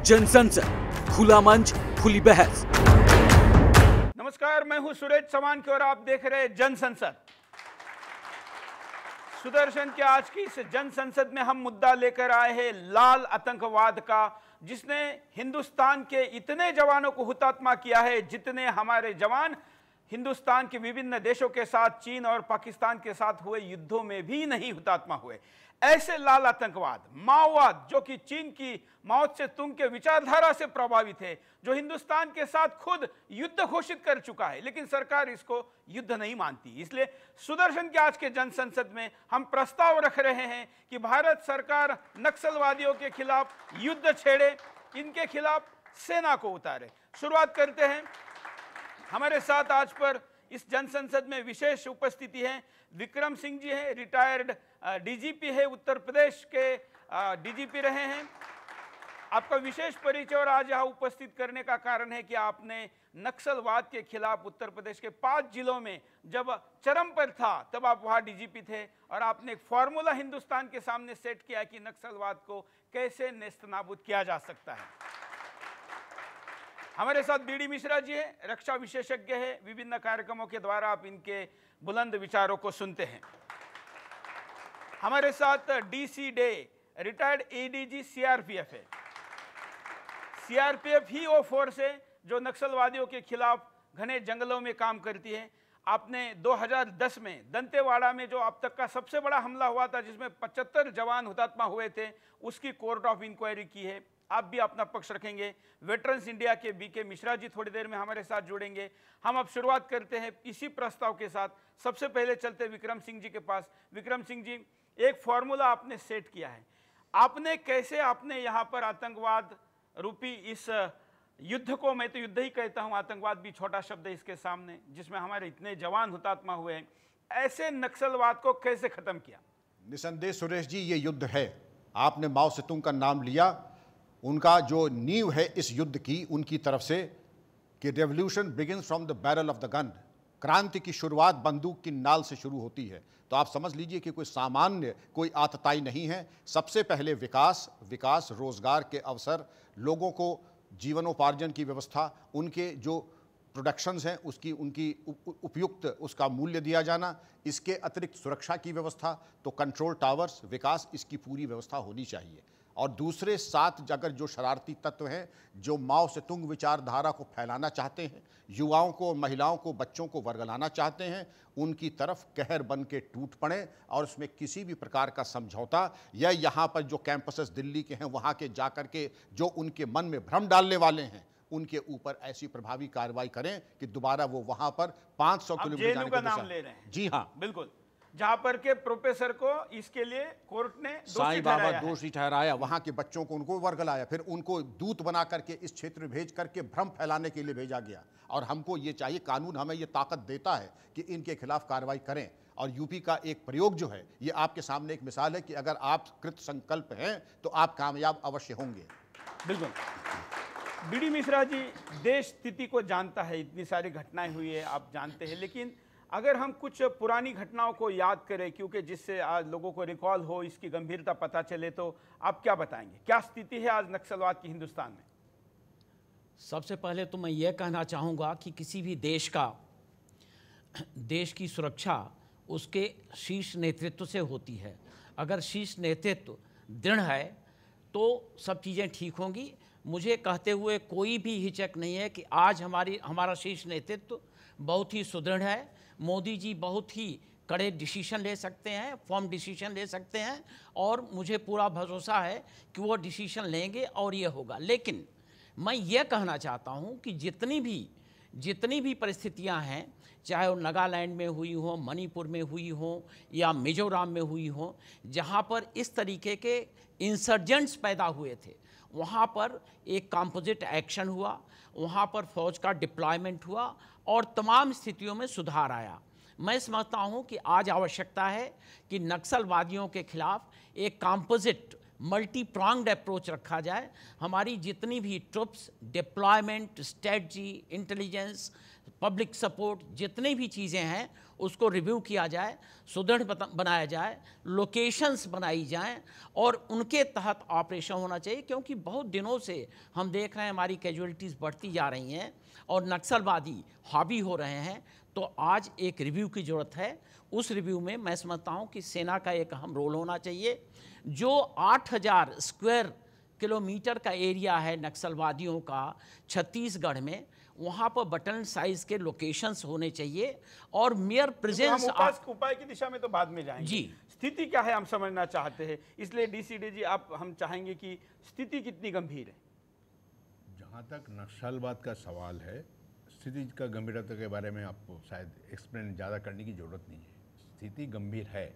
जनसंसद, खुला मंच, खुली बहस। नमस्कार, मैं हूं सुरेश चौहान और आप देख रहे हैं जनसंसद। सुदर्शन के आज की इस जनसंसद में हम मुद्दा लेकर आए हैं लाल आतंकवाद का, जिसने हिंदुस्तान के इतने जवानों को हुतात्मा किया है जितने हमारे जवान हिंदुस्तान के विभिन्न देशों के साथ, चीन और पाकिस्तान के साथ हुए युद्धों में भी नहीं हुतात्मा हुए। ऐसे लाल आतंकवाद, माओवाद, जो कि चीन की माओ से तुंग के विचारधारा से प्रभावित है, जो हिंदुस्तान के साथ खुद युद्ध घोषित कर चुका है, लेकिन सरकार इसको युद्ध नहीं मानती। इसलिए सुदर्शन के आज के जनसंसद में हम प्रस्ताव रख रहे हैं कि भारत सरकार नक्सलवादियों के खिलाफ युद्ध छेड़े, इनके खिलाफ सेना को उतारे। शुरुआत करते हैं। हमारे साथ आज पर इस जनसंसद में विशेष उपस्थिति है विक्रम सिंह जी हैं, रिटायर्ड डीजीपी है, उत्तर प्रदेश के डीजीपी रहे हैं। आपका विशेष परिचय और आज यहाँ उपस्थित करने का कारण है कि आपने नक्सलवाद के खिलाफ उत्तर प्रदेश के 5 जिलों में जब चरम पर था तब आप वहाँ डीजीपी थे और आपने एक फॉर्मूला हिंदुस्तान के सामने सेट किया कि नक्सलवाद को कैसे नेस्तनाबूद किया जा सकता है। हमारे साथ बीडी मिश्रा जी हैं, रक्षा विशेषज्ञ हैं। विभिन्न कार्यक्रमों के द्वारा आप इनके बुलंद विचारों को सुनते हैं। हमारे साथ DC day, retired ADG CRPF है। सीआरपीएफ ही वो फोर्स है जो नक्सलवादियों के खिलाफ घने जंगलों में काम करती है। आपने 2010 में दंतेवाड़ा में जो अब तक का सबसे बड़ा हमला हुआ था, जिसमें 75 जवान हुतात्मा हुए थे, उसकी कोर्ट ऑफ इंक्वायरी की है। आप भी अपना पक्ष रखेंगे। वेटरन्स इंडिया के बीके मिश्रा जी थोड़ी देर में हमारे साथ जुड़ेंगे। हम अब शुरुआत करते हैं इसी प्रस्ताव के साथ। सबसे पहले चलते विक्रम सिंह जी के पास। विक्रम सिंह जी, एक फॉर्मूला आपने सेट किया है, आपने यहाँ पर आतंकवाद रूपी इस युद्ध को, मैं तो युद्ध ही कहता हूँ, आतंकवाद भी छोटा शब्द है इसके सामने, जिसमें हमारे इतने जवान हुतात्मा हुए हैं, ऐसे नक्सलवाद को कैसे खत्म किया? निसंदेह सुरेश जी, ये युद्ध है। आपने माओ से तुंग का नाम लिया। उनका जो नींव है इस युद्ध की, उनकी तरफ से, कि revolution begins from the barrel of the gun, क्रांति की शुरुआत बंदूक की नाल से शुरू होती है। तो आप समझ लीजिए कि कोई सामान्य, कोई आतताई नहीं है। सबसे पहले विकास, रोजगार के अवसर, लोगों को जीवनोपार्जन की व्यवस्था, उनके जो प्रोडक्शंस हैं उसकी उनकी उपयुक्त उसका मूल्य दिया जाना, इसके अतिरिक्त सुरक्षा की व्यवस्था, तो कंट्रोल टावर्स, विकास, इसकी पूरी व्यवस्था होनी चाहिए। और दूसरे साथ अगर जो शरारती तत्व हैं, जो माओ से तुंग विचारधारा को फैलाना चाहते हैं, युवाओं को, महिलाओं को, बच्चों को वर्गलाना चाहते हैं, उनकी तरफ कहर बन के टूट पड़े और उसमें किसी भी प्रकार का समझौता या यहाँ पर जो कैंपसेस दिल्ली के हैं वहाँ के जाकर के जो उनके मन में भ्रम डालने वाले हैं, उनके ऊपर ऐसी प्रभावी कार्रवाई करें कि दोबारा वो वहाँ पर 500 किलोमीटर जाने का नाम ले रहे हैं। जी हाँ, बिल्कुल। जहां पर के प्रोफेसर को इसके लिए कोर्ट ने साईं बाबा दोषी ठहराया, वहां के बच्चों को उनको वर्गलाया, फिर उनको दूत बना करके इस क्षेत्र में भेज करके भ्रम फैलाने के लिए भेजा गया। और हमको ये चाहिए, कानून हमें ये ताकत देता है कि इनके खिलाफ कार्रवाई करें। और यूपी का एक प्रयोग जो है, ये आपके सामने एक मिसाल है कि अगर आप कृत संकल्प हैं तो आप कामयाब अवश्य होंगे। बिल्कुल। बीडी मिश्रा जी, देश स्थिति को जानता है, इतनी सारी घटनाएं हुई है, आप जानते हैं, लेकिन अगर हम कुछ पुरानी घटनाओं को याद करें, क्योंकि जिससे आज लोगों को रिकॉल हो, इसकी गंभीरता पता चले, तो आप क्या बताएंगे? क्या स्थिति है आज नक्सलवाद की हिंदुस्तान में? सबसे पहले तो मैं ये कहना चाहूँगा कि किसी भी देश की सुरक्षा उसके शीर्ष नेतृत्व से होती है। अगर शीर्ष नेतृत्व दृढ़ है तो सब चीज़ें ठीक होंगी। मुझे कहते हुए कोई भी हिचक नहीं है कि आज हमारा शीर्ष नेतृत्व बहुत ही सुदृढ़ है। मोदी जी बहुत ही कड़े डिसीजन ले सकते हैं, फॉर्म डिसीजन ले सकते हैं, और मुझे पूरा भरोसा है कि वो डिसीजन लेंगे और ये होगा। लेकिन मैं ये कहना चाहता हूँ कि जितनी भी परिस्थितियाँ हैं, चाहे वो नागालैंड में हुई हो, मणिपुर में हुई हो या मिजोरम में हुई हो, जहाँ पर इस तरीके के इंसर्जेंट्स पैदा हुए थे, वहाँ पर एक कंपोजिट एक्शन हुआ, वहाँ पर फौज का डिप्लॉयमेंट हुआ और तमाम स्थितियों में सुधार आया। मैं समझता हूँ कि आज आवश्यकता है कि नक्सलवादियों के खिलाफ एक कंपोजिट मल्टी प्रॉन्ग्ड अप्रोच रखा जाए। हमारी जितनी भी troops, deployment, strategy, intelligence, public support, जितनी भी चीज़ें हैं उसको रिव्यू किया जाए, सुदृढ़ बनाया जाए, लोकेशंस बनाई जाएं और उनके तहत ऑपरेशन होना चाहिए। क्योंकि बहुत दिनों से हम देख रहे हैं हमारी कैजुअलिटीज़ बढ़ती जा रही हैं और नक्सलवादी हावी हो रहे हैं। तो आज एक रिव्यू की ज़रूरत है। उस रिव्यू में मैं समझता हूँ कि सेना का एक अहम रोल होना चाहिए। जो 8000 स्क्वायर किलोमीटर का एरिया है नक्सलवादियों का छत्तीसगढ़ में, वहाँ पर बटन साइज के लोकेशंस होने चाहिए और मेयर प्रेजेंस। उपाय की दिशा में तो बाद में जाएंगे जी, स्थिति क्या है हम समझना चाहते हैं, इसलिए डीसीडी जी आप हम चाहेंगे कि स्थिति कितनी गंभीर है। जहाँ तक नक्सलवाद का सवाल है, स्थिति का गंभीरता के बारे में आपको शायद एक्सप्लेन ज़्यादा करने की ज़रूरत नहीं है। स्थिति गंभीर है।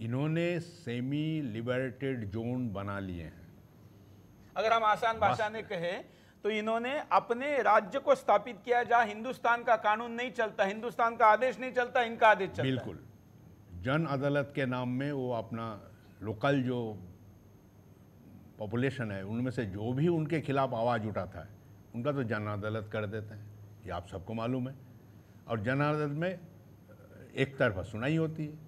इन्होंने सेमी लिबरेटेड जोन बना लिए हैं। अगर हम आसान भाषा में कहें तो इन्होंने अपने राज्य को स्थापित किया जहां हिंदुस्तान का कानून नहीं चलता, हिंदुस्तान का आदेश नहीं चलता, इनका आदेश चलता। बिल्कुल। जन अदालत के नाम में वो अपना लोकल जो पॉपुलेशन है उनमें से जो भी उनके खिलाफ आवाज़ उठाता है उनका तो जन अदालत कर देते हैं, ये आप सबको मालूम है। और जन अदालत में एक तरफा सुनाई होती है,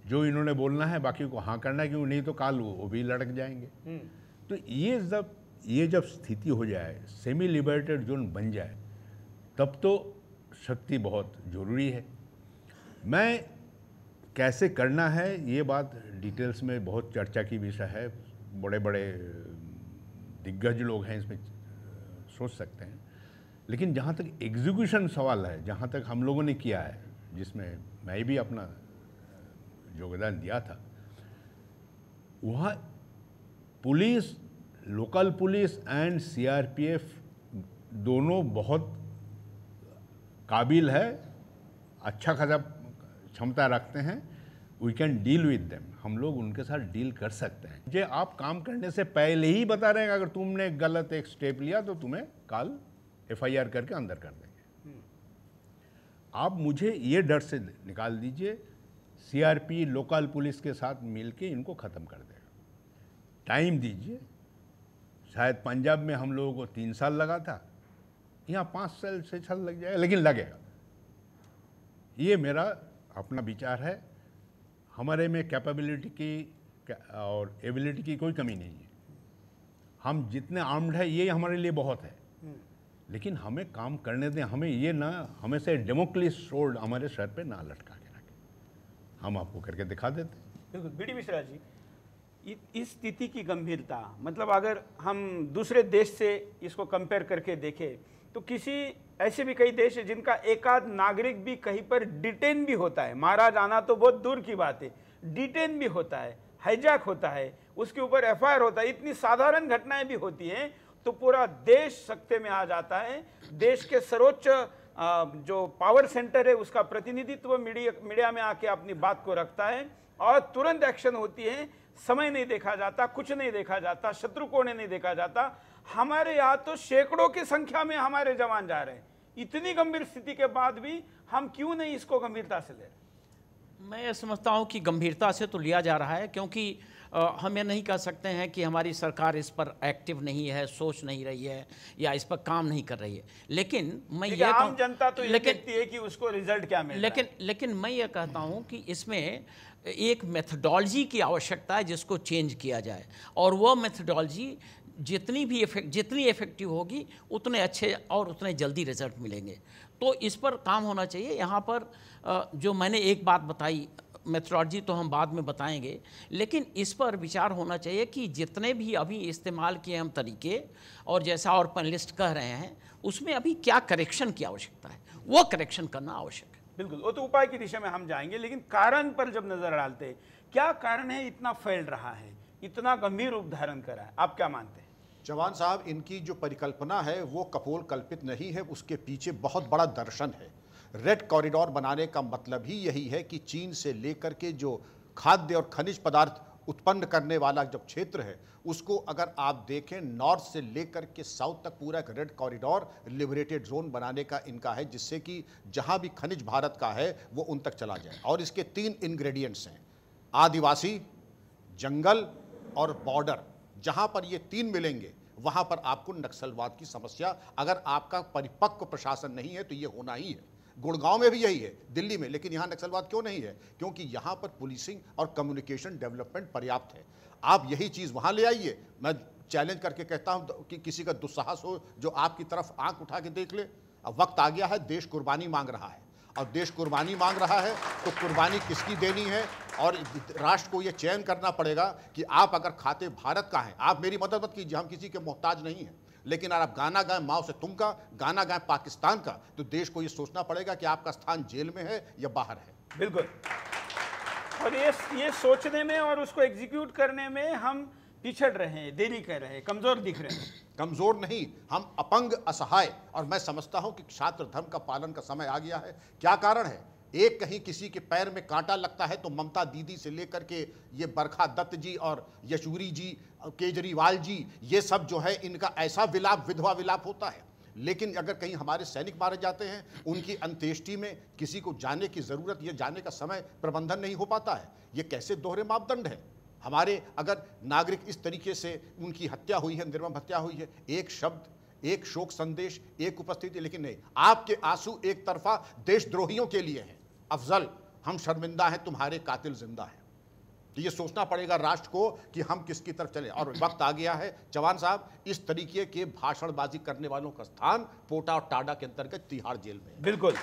जो इन्होंने बोलना है बाकी को हाँ करना है, क्यों नहीं तो काल वो भी लड़क जाएंगे। तो ये जब स्थिति हो जाए, सेमी लिबरेटेड जोन बन जाए, तब तो शक्ति बहुत ज़रूरी है। मैं कैसे करना है ये बात डिटेल्स में बहुत चर्चा की विषय है, बड़े बड़े दिग्गज लोग हैं इसमें सोच सकते हैं। लेकिन जहाँ तक एग्जीक्यूशन सवाल है, जहाँ तक हम लोगों ने किया है, जिसमें मैं भी अपना योगदान दिया था, वहाँ police, local police and CRPF दोनों बहुत काबिल है, अच्छा खासा क्षमता रखते हैं। We can deal with them, हम लोग उनके साथ डील कर सकते हैं। ये आप काम करने से पहले ही बता रहे हैं अगर तुमने गलत एक स्टेप लिया तो तुम्हें काल एफआईआर करके अंदर कर देंगे। आप मुझे ये डर से निकाल दीजिए, सीआरपी लोकल पुलिस के साथ मिलके इनको ख़त्म कर देगा। टाइम दीजिए। शायद पंजाब में हम लोगों को 3 साल लगा था, यहाँ 5 साल से 6 साल लग जाएगा, लेकिन लगेगा। ये मेरा अपना विचार है। हमारे में कैपेबिलिटी की और एबिलिटी की कोई कमी नहीं है। हम जितने आर्म्ड है ये हमारे लिए बहुत है, लेकिन हमें काम करने दें। हमें ये ना, हमें से डेमोक्रेटिक स्वॉर्ड हमारे सर पे ना लटका के रखें, हम आपको करके दिखा देते हैं। बिल्कुल। बीडी मिश्रा जी, इस स्थिति की गंभीरता, मतलब अगर हम दूसरे देश से इसको कंपेयर करके देखें तो किसी ऐसे भी कई देश है जिनका एक आध नागरिक भी कहीं पर डिटेन भी होता है, मारा जाना तो बहुत दूर की बात है, डिटेन भी होता है, हाईजैक होता है, उसके ऊपर एफआईआर होता है, इतनी साधारण घटनाएं भी होती हैं तो पूरा देश सख्ते में आ जाता है। देश के सर्वोच्च जो पावर सेंटर है उसका प्रतिनिधित्व मीडिया में आके अपनी बात को रखता है और तुरंत एक्शन होती है। समय नहीं देखा जाता, कुछ नहीं देखा जाता, शत्रु कोण नहीं देखा जाता। हमारे यहाँ तो सैकड़ों की संख्या में हमारे जवान जा रहे हैं। इतनी गंभीर स्थिति के बाद भी हम क्यों नहीं इसको गंभीरता से ले रहे? मैं ये समझता हूँ कि गंभीरता से तो लिया जा रहा है, क्योंकि हम ये नहीं कह सकते हैं कि हमारी सरकार इस पर एक्टिव नहीं है, सोच नहीं रही है या इस पर काम नहीं कर रही है। लेकिन मैं ये आम जनता तो ये देखती है कि उसको रिजल्ट क्या मिल रहा है। लेकिन मैं ये कहता हूँ कि इसमें एक मेथडोलॉजी की आवश्यकता है जिसको चेंज किया जाए, और वो मेथडोलॉजी जितनी इफेक्टिव होगी उतने अच्छे और उतने जल्दी रिजल्ट मिलेंगे। तो इस पर काम होना चाहिए। यहाँ पर जो मैंने एक बात बताई, मेथडोलॉजी तो हम बाद में बताएंगे, लेकिन इस पर विचार होना चाहिए कि जितने भी अभी इस्तेमाल किए हम तरीके, और जैसा और पैनलिस्ट कह रहे हैं, उसमें अभी क्या करेक्शन की आवश्यकता है, वो करेक्शन करना आवश्यक है। बिल्कुल, वो तो उपाय की दिशा में हम जाएंगे, लेकिन कारण पर जब नजर डालते हैं, क्या कारण है इतना फैल रहा है, इतना गंभीर रूप धारण कर रहा है, आप क्या मानते हैं? जवान साहब, इनकी जो परिकल्पना है वो कपोल कल्पित नहीं है, उसके पीछे बहुत बड़ा दर्शन है। रेड कॉरिडोर बनाने का मतलब ही यही है कि चीन से लेकर के जो खाद्य और खनिज पदार्थ उत्पन्न करने वाला जब क्षेत्र है उसको अगर आप देखें, नॉर्थ से लेकर के साउथ तक पूरा एक रेड कॉरिडोर लिबरेटेड जोन बनाने का इनका है, जिससे कि जहां भी खनिज भारत का है वो उन तक चला जाए। और इसके 3 इंग्रेडिएंट्स हैं: आदिवासी, जंगल और बॉर्डर, जहां पर ये तीन मिलेंगे वहां पर आपको नक्सलवाद की समस्या, अगर आपका परिपक्व प्रशासन नहीं है तो ये होना ही है। गुड़गांव में भी यही है, दिल्ली में, लेकिन यहाँ नक्सलवाद क्यों नहीं है? क्योंकि यहाँ पर पुलिसिंग और कम्युनिकेशन डेवलपमेंट पर्याप्त है। आप यही चीज़ वहाँ ले आइए। मैं चैलेंज करके कहता हूँ कि किसी का दुस्साहस हो जो आपकी तरफ आंख उठा के देख ले। अब वक्त आ गया है, देश कुर्बानी मांग रहा है, और देश कुर्बानी मांग रहा है तो कुर्बानी किसकी देनी है? और राष्ट्र को ये चयन करना पड़ेगा कि आप अगर खाते भारत का हैं, आप मेरी मदद मत कीजिए, हम किसी के मोहताज नहीं हैं, लेकिन अगर आप गाना गाएं माओ से तुम का, गाना गाएं पाकिस्तान का, तो देश को ये सोचना पड़ेगा कि आपका स्थान जेल में है या बाहर है। बिल्कुल। और ये सोचने में और उसको एग्जीक्यूट करने में हम पिछड़ रहे हैं, देरी कर रहे हैं, कमजोर दिख रहे हैं। कमजोर नहीं, हम अपंग, असहाय। और मैं समझता हूं कि छात्र धर्म का पालन का समय आ गया है। क्या कारण है? एक कहीं किसी के पैर में कांटा लगता है तो ममता दीदी से लेकर के ये बरखा दत्त जी और यशूरी जी, केजरीवाल जी, ये सब जो है इनका ऐसा विलाप, विधवा विलाप होता है। लेकिन अगर कहीं हमारे सैनिक मारे जाते हैं, उनकी अंत्येष्टि में किसी को जाने की जरूरत, ये जाने का समय प्रबंधन नहीं हो पाता है। ये कैसे दोहरे मापदंड है? हमारे अगर नागरिक इस तरीके से उनकी हत्या हुई है, निर्मम हत्या हुई है, एक शब्द, एक शोक संदेश, एक उपस्थिति, लेकिन नहीं, आपके आंसू एक तरफा देशद्रोहियों के लिए हैं। अफजल, हम शर्मिंदा हैं, तुम्हारे कातिल जिंदा हैं। तो ये सोचना पड़ेगा राष्ट्र को कि हम किसकी तरफ चले। और वक्त आ गया है चौहान साहब, इस तरीके के भाषणबाजी करने वालों का स्थान पोटा और टाडा के अंतर्गत तिहाड़ जेल में है। बिल्कुल।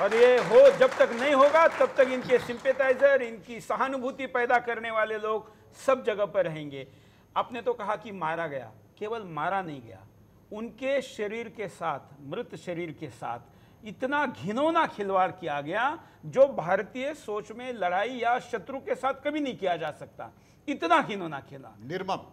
और ये हो जब तक नहीं होगा तब तक इनके सिंपैथाइजर, इनकी सहानुभूति पैदा करने वाले लोग सब जगह पर रहेंगे। आपने तो कहा कि मारा गया, केवल मारा नहीं गया, उनके शरीर के साथ, मृत शरीर के साथ इतना घिनौना खिलवाड़ किया गया जो भारतीय सोच में लड़ाई या शत्रु के साथ कभी नहीं किया जा सकता। इतना घिनौना खेला, निर्मम।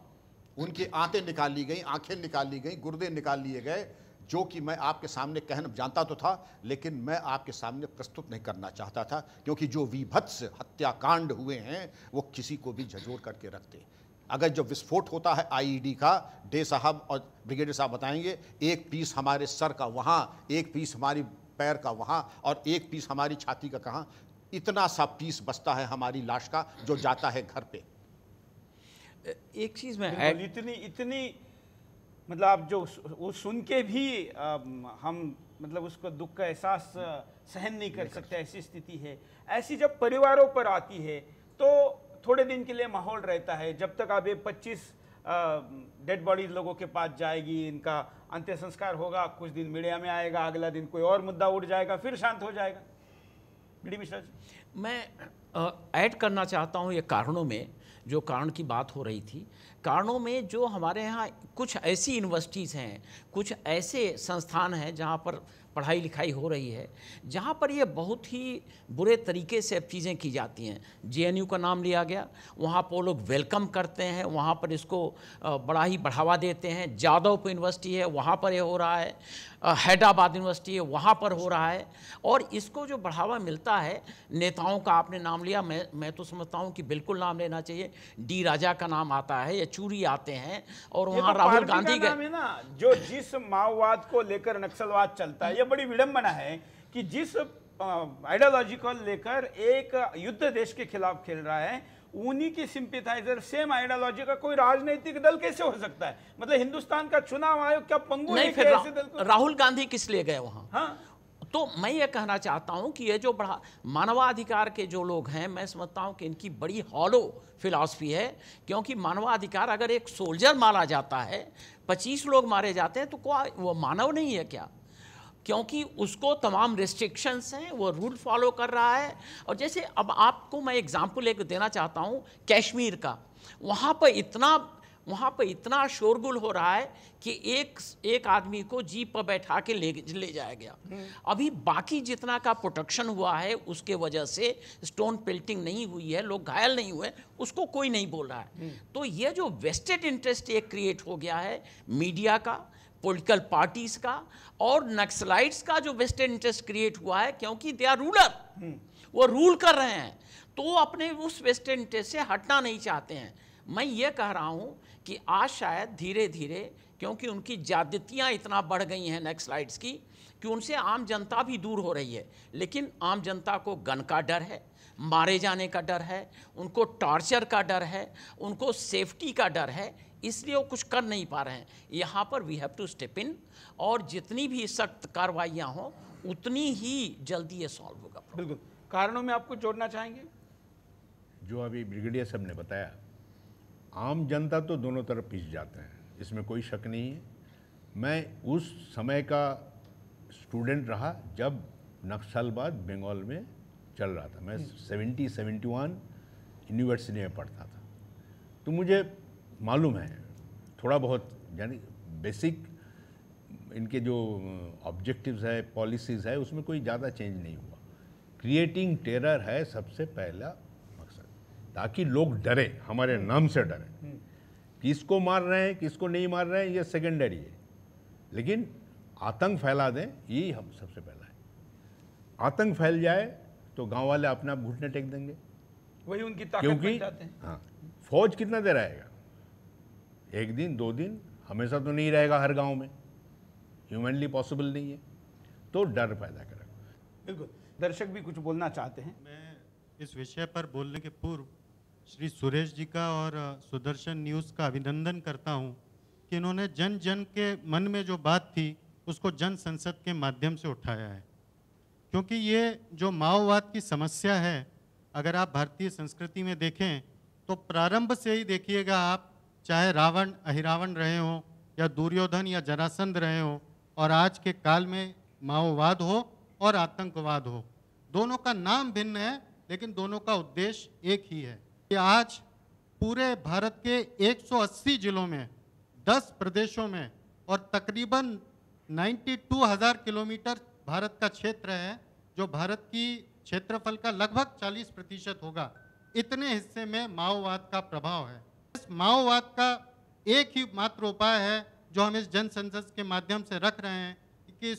उनकी आंतें निकाल ली गई, आंखें निकाल ली गई, गुर्दे निकाल लिए गए, जो कि मैं आपके सामने कहना जानता तो था, लेकिन मैं आपके सामने प्रस्तुत नहीं करना चाहता था, क्योंकि जो विभत्स हत्याकांड हुए हैं वो किसी को भी झंझोड़ करके रखते। अगर जब विस्फोट होता है आईईडी का, डे साहब और ब्रिगेडियर साहब बताएंगे, एक पीस हमारे सर का वहाँ, एक पीस हमारी पैर का वहाँ, और एक पीस हमारी छाती का कहाँ, इतना सा पीस बचता है हमारी लाश का जो जाता है घर पे। एक चीज़ में इतनी मतलब आप जो वो सुन के भी हम मतलब उसको दुख का एहसास सहन नहीं कर सकते, ऐसी स्थिति है। ऐसी जब परिवारों पर आती है तो थोड़े दिन के लिए माहौल रहता है, जब तक अब ये 25 डेड बॉडी लोगों के पास जाएगी, इनका अंत्य संस्कार होगा, कुछ दिन मीडिया में आएगा, अगला दिन कोई और मुद्दा उठ जाएगा, फिर शांत हो जाएगा। बीडी मिश्रा जी, मैं ऐड करना चाहता हूँ ये कारणों में, जो कारण की बात हो रही थी, कारणों में जो हमारे यहाँ कुछ ऐसी यूनिवर्सिटीज़ हैं, कुछ ऐसे संस्थान हैं जहाँ पर पढ़ाई लिखाई हो रही है, जहाँ पर ये बहुत ही बुरे तरीके से अब चीज़ें की जाती हैं। जेएनयू का नाम लिया गया, वहाँ पर वो लोग वेलकम करते हैं, वहाँ पर इसको बड़ा ही बढ़ावा देते हैं। जादवपुर यूनिवर्सिटी है, वहाँ पर ये हो रहा है, हैदराबाद यूनिवर्सिटी है, वहाँ पर हो रहा है। और इसको जो बढ़ावा मिलता है, नेताओं का आपने नाम लिया, मैं तो समझता हूँ कि बिल्कुल नाम लेना चाहिए। डी राजा का नाम आता है, येचूरी आते हैं, और वहाँ राहुल गांधी का नाम है ना, जो जिस माओवाद को लेकर नक्सलवाद चलता है। ये बड़ी विडंबना है कि जिस आइडियोलॉजी को लेकर एक युद्ध देश के खिलाफ खेल रहा है, उन्हीं के सिंपैथाइजर सेम आइडियोलॉजी का कोई राजनीतिक दल कैसे हो सकता है? मतलब हिंदुस्तान का चुनाव आयोग क्या पंगु है कि ऐसे दल को? राहुल गांधी किस लिए गए वहां? हाँ, तो मैं ये कहना चाहता हूं कि ये जो बड़ा मानवाधिकार के जो लोग हैं, मैं समझता हूं कि इनकी बड़ी हॉलो फिलॉसफी है। क्योंकि मानवाधिकार, अगर एक सोल्जर मारा जाता है, 25 लोग मारे जाते हैं, तो कोई वो मानव नहीं है क्या? क्योंकि उसको तमाम रिस्ट्रिक्शंस हैं, वो रूल फॉलो कर रहा है। और जैसे अब आपको मैं एग्जांपल एक देना चाहता हूँ कश्मीर का। वहाँ पर इतना शोरगुल हो रहा है कि एक आदमी को जीप पर बैठा के ले जाया गया। अभी बाकी जितना का प्रोटेक्शन हुआ है, उसके वजह से स्टोन पेल्टिंग नहीं हुई है, लोग घायल नहीं हुए, उसको कोई नहीं बोल रहा है। तो ये जो वेस्टेड इंटरेस्ट एक क्रिएट हो गया है, मीडिया का, पॉलिटिकल पार्टीज का और नक्सलाइट्स का जो वेस्टेड इंटरेस्ट क्रिएट हुआ है, क्योंकि दे आर रूलर, वो रूल कर रहे हैं, तो वो अपने उस वेस्टेड इंटरेस्ट से हटना नहीं चाहते हैं। मैं ये कह रहा हूँ कि आज शायद धीरे धीरे, क्योंकि उनकी ज्यादतियाँ इतना बढ़ गई हैं नक्सलाइट्स की, कि उनसे आम जनता भी दूर हो रही है। लेकिन आम जनता को गन का डर है, मारे जाने का डर है, उनको टॉर्चर का डर है, उनको सेफ्टी का डर है, इसलिए वो कुछ कर नहीं पा रहे हैं। यहाँ पर we have to step in, और जितनी भी सख्त कार्रवाइयाँ हों उतनी ही जल्दी ये सॉल्व होगा। बिल्कुल। कारणों में आपको जोड़ना चाहेंगे? जो अभी ब्रिगेडियर साहब ने बताया, आम जनता तो दोनों तरफ पिस जाते हैं, इसमें कोई शक नहीं है। मैं उस समय का स्टूडेंट रहा जब नक्सलवाद बंगाल में चल रहा था। मैं 71 यूनिवर्सिटी में पढ़ता था, तो मुझे मालूम है थोड़ा बहुत, यानी बेसिक इनके जो ऑब्जेक्टिव्स है, पॉलिसीज़ है, उसमें कोई ज़्यादा चेंज नहीं हुआ। क्रिएटिंग टेरर है सबसे पहला मकसद, ताकि लोग डरे, हमारे नाम से डरे। किसको मार रहे हैं किसको नहीं मार रहे हैं ये सेकेंडरी है, लेकिन आतंक फैला दें यही हम सबसे पहला है। आतंक फैल जाए तो गांव वाले अपने आप घुटने टेक देंगे, वही उनकी ताकत क्योंकि बन जाते हैं। हाँ, फौज कितना देर रहेगा? एक दिन 2 दिन, हमेशा तो नहीं रहेगा हर गांव में, ह्यूमनली पॉसिबल नहीं है, तो डर पैदा करेगा। बिल्कुल। दर्शक भी कुछ बोलना चाहते हैं। मैं इस विषय पर बोलने के पूर्व श्री सुरेश जी का और सुदर्शन न्यूज़ का अभिनंदन करता हूं कि इन्होंने जन जन के मन में जो बात थी उसको जन संसद के माध्यम से उठाया है, क्योंकि ये जो माओवाद की समस्या है, अगर आप भारतीय संस्कृति में देखें तो प्रारंभ से ही देखिएगा आप, चाहे रावण अहिरावण रहे हों या दुर्योधन या जरासंध रहे हों, और आज के काल में माओवाद हो और आतंकवाद हो, दोनों का नाम भिन्न है लेकिन दोनों का उद्देश्य एक ही है कि आज पूरे भारत के 180 जिलों में 10 प्रदेशों में और तकरीबन 92,000 किलोमीटर भारत का क्षेत्र है, जो भारत की क्षेत्रफल का लगभग 40% होगा। इतने हिस्से में माओवाद का प्रभाव है। इस माओवाद का एक ही मात्र उपाय है जो हम इस जन संसद के माध्यम से रख रहे हैं कि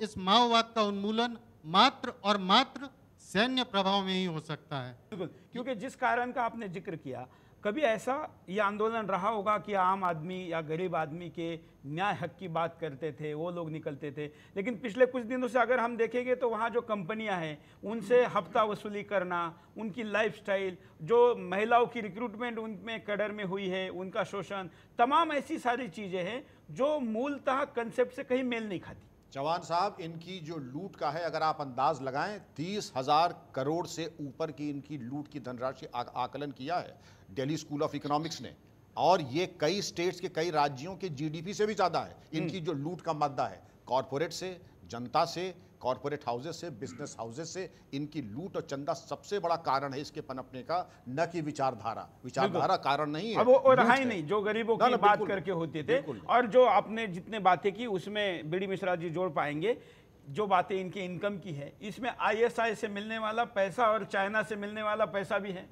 इस माओवाद का उन्मूलन मात्र और मात्र सैन्य प्रभाव में ही हो सकता है। बिल्कुल, क्योंकि जिस कारण का आपने जिक्र किया, कभी ऐसा ये आंदोलन रहा होगा कि आम आदमी या गरीब आदमी के न्याय हक की बात करते थे, वो लोग निकलते थे, लेकिन पिछले कुछ दिनों से अगर हम देखेंगे तो वहाँ जो कंपनियां हैं उनसे हफ्ता वसूली करना, उनकी लाइफस्टाइल, जो महिलाओं की रिक्रूटमेंट उनमें कड़र में हुई है, उनका शोषण, तमाम ऐसी सारी चीज़ें हैं जो मूलतः कंसेप्ट से कहीं मेल नहीं खाती। चौहान साहब, इनकी जो लूट का है, अगर आप अंदाज लगाएं, 30,000 करोड़ से ऊपर की इनकी लूट की धनराशि आकलन किया है दिल्ली स्कूल ऑफ इकोनॉमिक्स ने, और ये कई स्टेट्स के, कई राज्यों के जीडीपी से भी ज़्यादा है इनकी जो लूट का मादा है। कॉरपोरेट से, जनता से, कॉरपोरेट हाउसेस से, बिजनेस हाउसेस से इनकी लूट और चंदा सबसे बड़ा कारण है इसके पनपने का, न कि विचारधारा कारण नहीं है। अब वो रहा ही नहीं जो गरीबों की बात करके होते थे, और जो आपने जितने बातें की उसमें बीडी मिश्रा जी जोड़ पाएंगे, जो बातें इनके इनकम की है, इसमें ISI से मिलने वाला पैसा और चाइना से मिलने वाला पैसा भी है।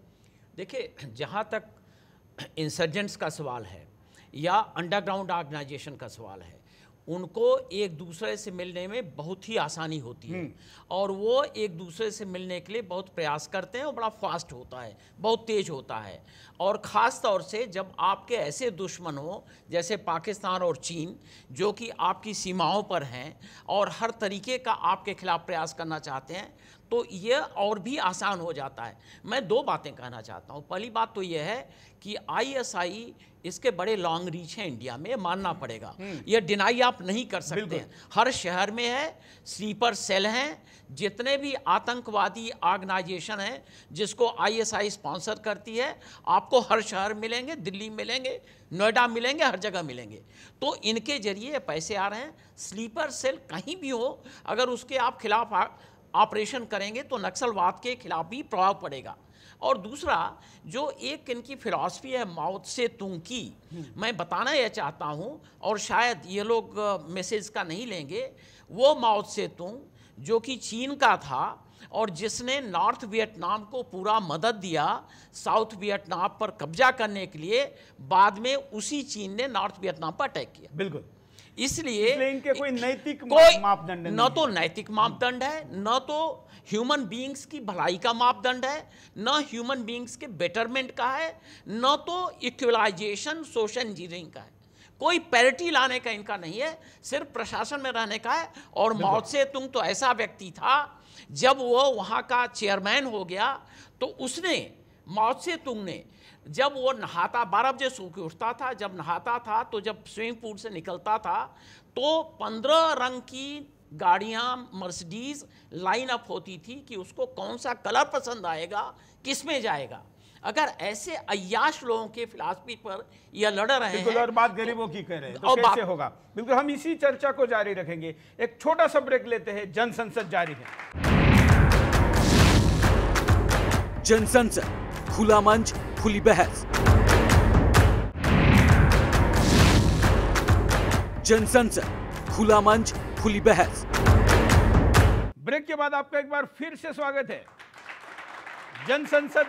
देखिए, जहाँ तक इंसर्जेंट्स का सवाल है या अंडरग्राउंड ऑर्गेनाइजेशन का सवाल है, उनको एक दूसरे से मिलने में बहुत ही आसानी होती है, और वो एक दूसरे से मिलने के लिए बहुत प्रयास करते हैं, और बड़ा फास्ट होता है, बहुत तेज होता है। और ख़ास तौर से जब आपके ऐसे दुश्मन हो जैसे पाकिस्तान और चीन, जो कि आपकी सीमाओं पर हैं और हर तरीके का आपके खिलाफ प्रयास करना चाहते हैं, तो ये और भी आसान हो जाता है। मैं 2 बातें कहना चाहता हूँ। पहली बात तो ये है कि ISI इसके बड़े लॉन्ग रीच हैं इंडिया में, मानना पड़ेगा, ये डिनाई आप नहीं कर सकते हैं। हर शहर में है, स्लीपर सेल हैं, जितने भी आतंकवादी ऑर्गेनाइजेशन हैं जिसको ISI स्पॉन्सर करती है, आपको हर शहर मिलेंगे, दिल्ली मिलेंगे, नोएडा मिलेंगे, हर जगह मिलेंगे। तो इनके जरिए पैसे आ रहे हैं। स्लीपर सेल कहीं भी हो, अगर उसके आप खिलाफ ऑपरेशन करेंगे तो नक्सलवाद के खिलाफ भी प्रभाव पड़ेगा। और दूसरा, जो एक इनकी फिलॉसफी है माओ से तुंग की, मैं बताना यह चाहता हूँ, और शायद ये लोग मैसेज का नहीं लेंगे, वो माओ से तुंग जो कि चीन का था और जिसने नॉर्थ वियतनाम को पूरा मदद दिया साउथ वियतनाम पर कब्जा करने के लिए, बाद में उसी चीन ने नॉर्थ वियतनाम पर अटैक किया। बिल्कुल। इसलिए इनके कोई नैतिक मापदंड न तो नैतिक मापदंड है, न तो ह्यूमन बीइंग्स की भलाई का मापदंड है, न ह्यूमन बीइंग्स के बेटरमेंट का है, न तो इक्वलाइजेशन सोशल इंजीनियरिंग का है। कोई पैरिटी लाने का इनका नहीं है, सिर्फ प्रशासन में रहने का है। और माओ से तुंग तो ऐसा व्यक्ति था, जब वो वहाँ का चेयरमैन हो गया तो उसने, माओ से तुंग ने, जब वो नहाता 12 बजे सो के उठता था, जब नहाता था तो जब स्विमिंग पूल से निकलता था तो 15 रंग की गाड़ियाँ मर्सिडीज लाइन अप होती थी कि उसको कौन सा कलर पसंद आएगा, किस में जाएगा। अगर ऐसे अय्याश लोगों के फिलॉसफी पर यह लड़ रहे बिल्कुल, हैं और बात गरीबों की कर रहे हैं, तो और कैसे होगा। बिल्कुल, हम इसी चर्चा को जारी रखेंगे। एक छोटा सा ब्रेक लेते हैं, जन संसद जारी है। जन संसद, खुला मंच, खुली बहस। जन संसद, खुला मंच, खुली बहस। ब्रेक के बाद आपका एक बार फिर से स्वागत है। जन संसद,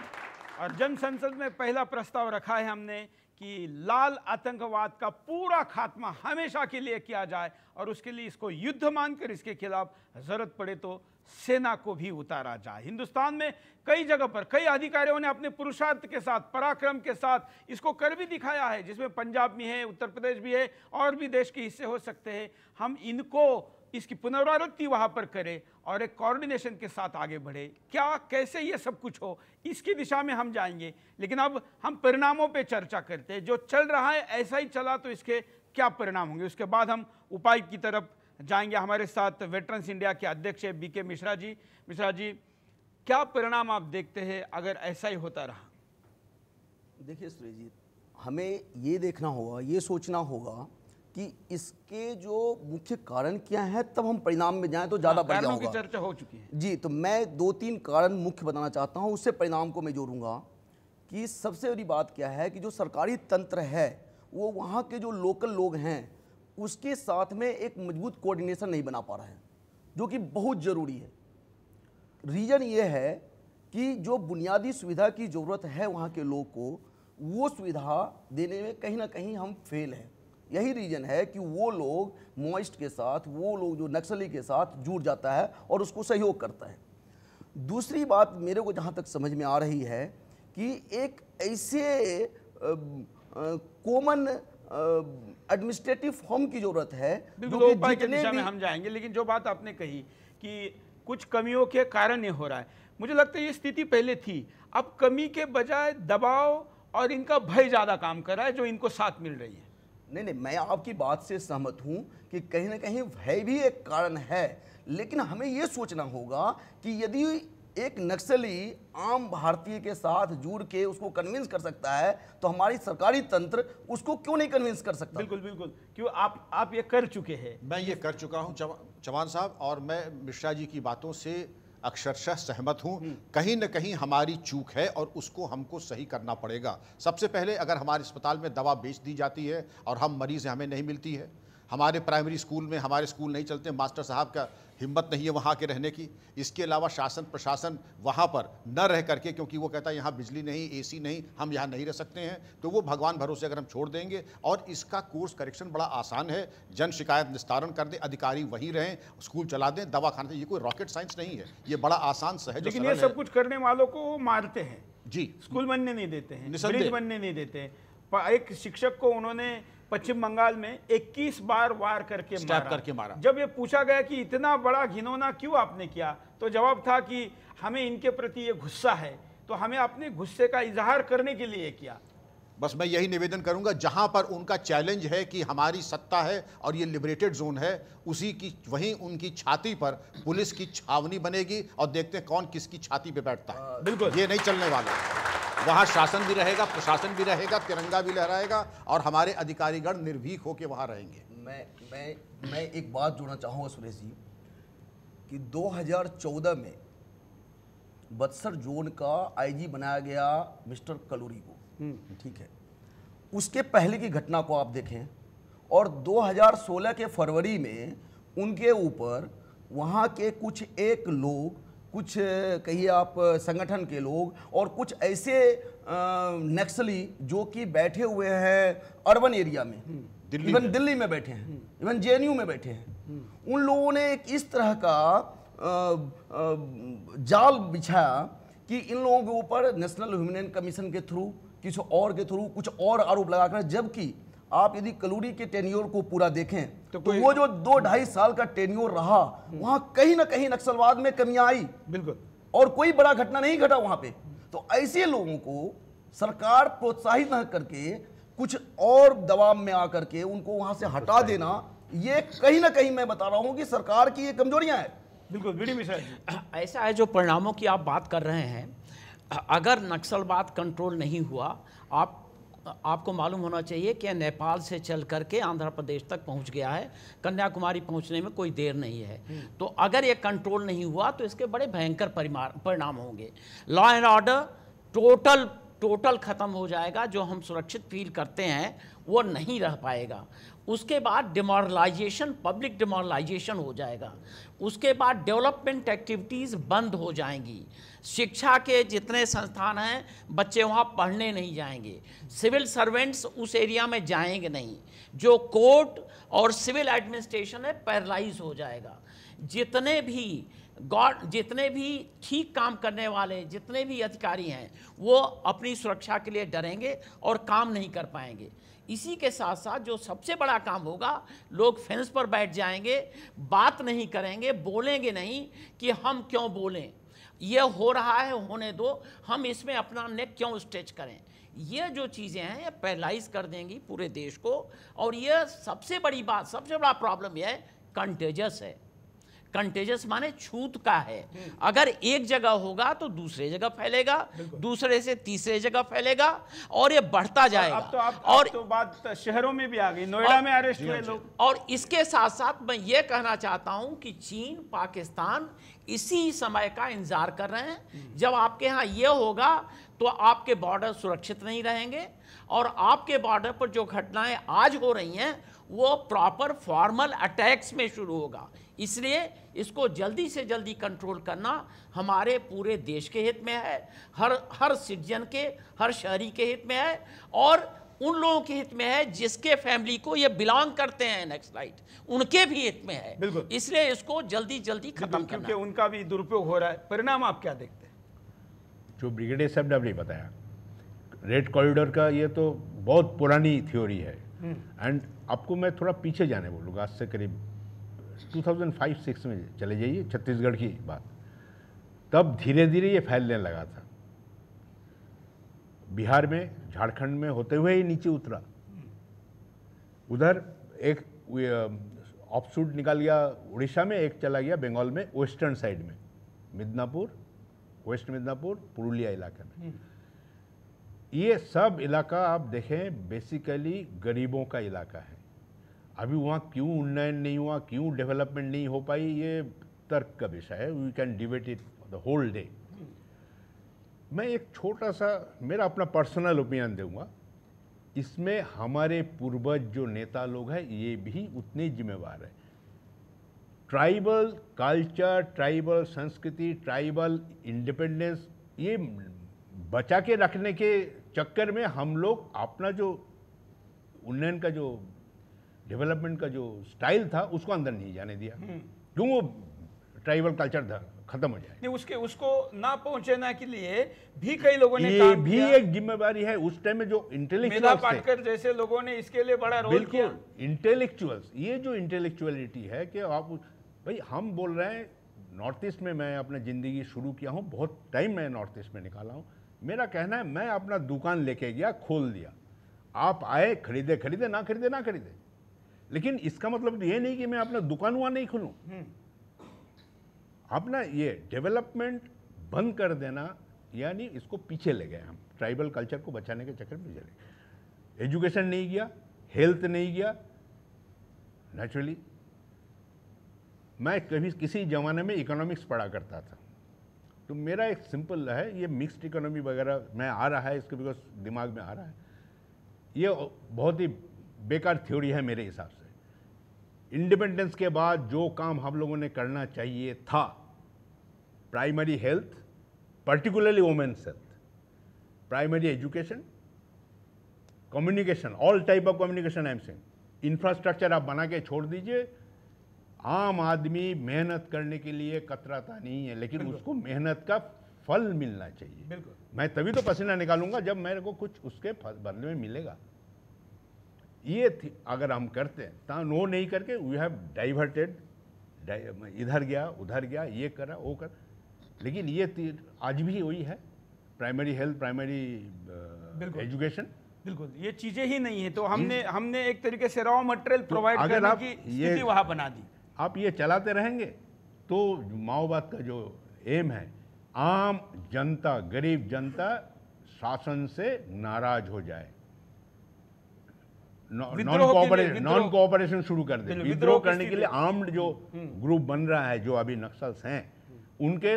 और जन संसद में पहला प्रस्ताव रखा है हमने कि लाल आतंकवाद का पूरा खात्मा हमेशा के लिए किया जाए, और उसके लिए इसको युद्ध मानकर इसके खिलाफ जरूरत पड़े तो सेना को भी उतारा जाए। हिंदुस्तान में कई जगह पर कई अधिकारियों ने अपने पुरुषार्थ के साथ, पराक्रम के साथ इसको कर भी दिखाया है, जिसमें पंजाब भी है, उत्तर प्रदेश भी है, और भी देश के हिस्से हो सकते हैं। हम इनको, इसकी पुनरावृत्ति वहां पर करें और एक कोऑर्डिनेशन के साथ आगे बढ़े। क्या, कैसे ये सब कुछ हो, इसकी दिशा में हम जाएंगे। लेकिन अब हम परिणामों पे चर्चा करते हैं। जो चल रहा है ऐसा ही चला तो इसके क्या परिणाम होंगे, उसके बाद हम उपाय की तरफ जाएंगे। हमारे साथ वेटरन्स इंडिया के अध्यक्ष है बीके मिश्रा जी। मिश्रा जी, क्या परिणाम आप देखते हैं अगर ऐसा ही होता रहा? देखिए सुरेश जी, हमें ये देखना होगा, ये सोचना होगा कि इसके जो मुख्य कारण क्या है, तब हम परिणाम में जाएं तो ज़्यादा बढ़िया होगा। कारणों की चर्चा हो चुकी है जी, तो मैं 2-3 कारण मुख्य बताना चाहता हूं, उससे परिणाम को मैं जोड़ूंगा। कि सबसे बड़ी बात क्या है कि जो सरकारी तंत्र है वो वहाँ के जो लोकल लोग हैं उसके साथ में एक मजबूत कोऑर्डिनेशन नहीं बना पा रहा है, जो कि बहुत ज़रूरी है। रीज़न ये है कि जो बुनियादी सुविधा की ज़रूरत है वहाँ के लोग को, वो सुविधा देने में कहीं ना कहीं हम फेल हैं। यही रीज़न है कि वो लोग माओइस्ट के साथ, वो लोग जो नक्सली के साथ जुड़ जाता है और उसको सहयोग करता है। दूसरी बात मेरे को जहाँ तक समझ में आ रही है कि एक ऐसे कॉमन एडमिनिस्ट्रेटिव फॉर्म की जरूरत है। बिल्कुल, उपाय की दिशा में हम जाएंगे। लेकिन जो बात आपने कही कि कुछ कमियों के कारण ये हो रहा है, मुझे लगता है ये स्थिति पहले थी। अब कमी के बजाय दबाव और इनका भय ज्यादा काम कर रहा है, जो इनको साथ मिल रही है। नहीं, मैं आपकी बात से सहमत हूं कि कहीं ना कहीं भय भी एक कारण है, लेकिन हमें यह सोचना होगा कि यदि एक नक्सली आम भारतीय के साथ जुड़ के उसको कन्विंस कर सकता है तो हमारी सरकारी तंत्र उसको क्यों नहीं कन्विंस कर सकता? बिल्कुल बिल्कुल, क्यों आप ये कर चुके हैं। मैं ये कर चुका हूं चौहान साहब, और मैं मिश्रा जी की बातों से अक्षरशः सहमत हूं। कहीं न कहीं हमारी चूक है और उसको हमको सही करना पड़ेगा। सबसे पहले, अगर हमारे अस्पताल में दवा बेच दी जाती है और हम मरीज हैं, हमें नहीं मिलती है, हमारे प्राइमरी स्कूल में हमारे स्कूल नहीं चलते, मास्टर साहब का हिम्मत नहीं है वहाँ के रहने की। इसके अलावा शासन प्रशासन वहाँ पर न रह करके, क्योंकि वो कहता है यहाँ बिजली नहीं, एसी नहीं, हम यहाँ नहीं रह सकते हैं, तो वो भगवान भरोसे अगर हम छोड़ देंगे। और इसका कोर्स करेक्शन बड़ा आसान है, जन शिकायत निस्तारण कर दें, अधिकारी वहीं रहें, स्कूल चला दें, दवा खाना, ये कोई रॉकेट साइंस नहीं है, ये बड़ा आसान सहज। लेकिन ये सब कुछ करने वालों को वो मारते हैं जी, स्कूल बनने नहीं देते हैं, निसंदेह। ब्रिज बनने नहीं देते हैं। एक शिक्षक को उन्होंने पश्चिम बंगाल में 21 बार वार करके मारा। जब ये पूछा गया कि इतना बड़ा घिनौना क्यों आपने किया, तो जवाब था कि हमें इनके प्रति ये गुस्सा है, तो हमें अपने गुस्से का इजहार करने के लिए किया। बस मैं यही निवेदन करूंगा, जहां पर उनका चैलेंज है कि हमारी सत्ता है और ये लिबरेटेड जोन है, उसी की वहीं उनकी छाती पर पुलिस की छावनी बनेगी और देखते हैं कौन किसकी छाती पे बैठता है। बिल्कुल, ये नहीं चलने वाला। वहाँ शासन भी रहेगा, प्रशासन भी रहेगा, तिरंगा भी लहराएगा और हमारे अधिकारीगण निर्भीक होकर वहाँ रहेंगे। मैं एक बात जोड़ना चाहूँगा सुरेश जी कि 2014 में बक्सर जोन का आईजी बनाया गया मिस्टर कलूरी को, ठीक है। उसके पहले की घटना को आप देखें और 2016 के फरवरी में उनके ऊपर वहाँ के कुछ एक लोग, कुछ कहिए आप संगठन के लोग और कुछ ऐसे नक्सली जो कि बैठे हुए हैं अर्बन एरिया में, इवन दिल्ली में बैठे हैं, इवन जेएनयू में बैठे हैं, उन लोगों ने एक इस तरह का जाल बिछाया कि इन लोगों के ऊपर नेशनल ह्यूमन कमीशन के थ्रू, किसी और के थ्रू कुछ और आरोप लगाकर, जबकि आप यदि कलूरी के टेन्योर को पूरा देखें तो कोई- वो जो 2-2.5 साल का टेन्योर रहा, वहां कहीं ना कहीं नक्सलवाद में कमियां आई बिल्कुल। और कोई बड़ा घटना नहीं घटा वहां पे। तो ऐसे लोगों को सरकार प्रोत्साहित न करके कुछ और दबाव में आकर के उनको वहां से हटा देना, ये कहीं ना कहीं मैं बता रहा हूं कि सरकार की ये कमजोरियां हैं। बिल्कुल बीडी मिश्रा जी। ऐसा है, जो परिणामों की आप बात कर रहे हैं, अगर नक्सलवाद कंट्रोल नहीं हुआ, आपको मालूम होना चाहिए कि नेपाल से चल करके आंध्र प्रदेश तक पहुंच गया है, कन्याकुमारी पहुंचने में कोई देर नहीं है। तो अगर ये कंट्रोल नहीं हुआ तो इसके बड़े भयंकर परिणाम होंगे। लॉ एंड ऑर्डर टोटल ख़त्म हो जाएगा, जो हम सुरक्षित फील करते हैं वो नहीं रह पाएगा। उसके बाद डिमोरलाइजेशन, पब्लिक डिमोरलाइजेशन हो जाएगा। उसके बाद डेवलपमेंट एक्टिविटीज़ बंद हो जाएंगी। शिक्षा के जितने संस्थान हैं, बच्चे वहाँ पढ़ने नहीं जाएंगे। सिविल सर्वेंट्स उस एरिया में जाएंगे नहीं। जो कोर्ट और सिविल एडमिनिस्ट्रेशन है, पैरालाइज हो जाएगा। जितने भी ठीक काम करने वाले, जितने भी अधिकारी हैं, वो अपनी सुरक्षा के लिए डरेंगे और काम नहीं कर पाएंगे। इसी के साथ साथ जो सबसे बड़ा काम होगा, लोग फेंस पर बैठ जाएंगे, बात नहीं करेंगे, बोलेंगे नहीं कि हम क्यों बोलें, ये हो रहा है होने दो, हम इसमें अपना नेक क्यों स्ट्रेच करें। ये जो चीज़ें हैं, ये पैरालाइज कर देंगी पूरे देश को। और ये सबसे बड़ी बात, सबसे बड़ा प्रॉब्लम यह है, कंटेजस है। कंटेजस माने छूत का है। अगर एक जगह होगा तो दूसरे जगह फैलेगा, दूसरे से तीसरे जगह फैलेगा और ये बढ़ता जाएगा। अब तो बात शहरों में भी आ गई, नोएडा में अरेस्ट हुए लोग। और इसके साथ साथ मैं ये कहना चाहता हूं कि चीन, पाकिस्तान इसी समय का इंतजार कर रहे हैं। जब आपके यहाँ ये होगा तो आपके बॉर्डर सुरक्षित नहीं रहेंगे और आपके बॉर्डर पर जो घटनाएं आज हो रही हैं वो प्रॉपर फॉर्मल अटैक्स में शुरू होगा। इसलिए इसको जल्दी से जल्दी कंट्रोल करना हमारे पूरे देश के हित में है, हर सिटीजन के, हर शहरी के हित में है और उन लोगों के हित में है जिसके फैमिली को ये बिलोंग करते हैं नक्सलाइट, उनके भी हित में है। इसलिए इसको जल्दी जल्दी खत्म करना, क्योंकि उनका भी दुरुपयोग हो रहा है। परिणाम आप क्या देखते हैं? जो ब्रिगेडियर साहब ने अभी बताया, रेड कॉरिडोर का, ये तो बहुत पुरानी थ्योरी है। एंड आपको मैं थोड़ा पीछे जाने बोलूँगा, आज से करीब 2005-06 में चले जाइए, छत्तीसगढ़ की बात। तब धीरे धीरे ये फैलने लगा था। बिहार में, झारखंड में होते हुए ही नीचे उतरा। उधर एक ऑफशूट निकाल गया उड़ीसा में, एक चला गया बंगाल में, वेस्टर्न साइड में, मिदनापुर, वेस्ट मिदनापुर, पुरुलिया इलाके में। ये सब इलाका आप देखें बेसिकली गरीबों का इलाका है। अभी वहाँ क्यों उन्नयन नहीं हुआ, क्यों डेवलपमेंट नहीं हो पाई, ये तर्क का विषय है। We can debate it the whole day. मैं एक छोटा सा मेरा अपना पर्सनल ओपिनियन दूंगा। इसमें हमारे पूर्वज जो नेता लोग हैं ये भी उतने जिम्मेवार हैं। ट्राइबल कल्चर, ट्राइबल संस्कृति, ट्राइबल इंडिपेंडेंस, ये बचा के रखने के चक्कर में हम लोग अपना जो उन्नयन का, जो डेवलपमेंट का जो स्टाइल था, उसको अंदर नहीं जाने दिया। क्यों? वो ट्राइबल कल्चर खत्म हो जाए। नहीं, उसको ना पहुंचने के लिए भी कई लोगों ने ये काम भी किया। एक जिम्मेवारी है। उस टाइम में जो मेधा इंटेलेक्चुअल्स पाटकर जैसे लोगों ने इसके लिए बड़ा रोल किया। बिल्कुल, इंटेलेक्चुअल्स, ये जो इंटेलेक्चुअलिटी है कि आप भाई, हम बोल रहे हैं नॉर्थ ईस्ट में मैं अपना ज़िंदगी शुरू किया हूँ, बहुत टाइम मैं नॉर्थ ईस्ट में निकाला हूँ। मेरा कहना है, मैं अपना दुकान लेके गया, खोल दिया, आप आए, खरीदे खरीदे, ना खरीदे ना खरीदे, लेकिन इसका मतलब ये नहीं कि मैं अपना दुकान वहाँ नहीं खोलूँ। अपना ये डेवलपमेंट बंद कर देना, यानी इसको पीछे ले गए हम, ट्राइबल कल्चर को बचाने के चक्कर में चले। एजुकेशन नहीं गया, हेल्थ नहीं गया। नेचुरली मैं कभी किसी ज़माने में इकोनॉमिक्स पढ़ा करता था, तो मेरा एक सिंपल है, ये मिक्स्ड इकोनॉमी वगैरह मैं आ रहा है इसके बिकॉज दिमाग में आ रहा है, ये बहुत ही बेकार थ्योरी है मेरे हिसाब से। इंडिपेंडेंस के बाद जो काम हम लोगों ने करना चाहिए था, primary health, particularly women's health, primary education, communication, all type of communication, I am saying, infrastructure आप बना के छोड़ दीजिए। आम आदमी मेहनत करने के लिए कतराता नहीं है, लेकिन उसको मेहनत का फल मिलना चाहिए। मैं तभी तो पसीना निकालूंगा जब मेरे को कुछ उसके बदले में मिलेगा। ये अगर हम करते हैं तो वो नहीं करके वी हैव डाइवर्टेड, इधर गया उधर गया, ये करा वो कर, लेकिन ये आज भी वही है, प्राइमरी हेल्थ, प्राइमरी एजुकेशन, बिल्कुल ये चीजें ही नहीं है। तो हमने एक तरीके से रॉ मटेरियल प्रोवाइड करने की स्थिति वहां बना दी। आप ये चलाते रहेंगे तो माओवाद का जो एम है, आम जनता, गरीब जनता शासन से नाराज हो जाए, नॉन कोऑपरेशन शुरू कर दे, विद्रोह करने के लिए आर्म्ड जो ग्रुप बन रहा है, जो अभी नक्सल्स हैं, उनके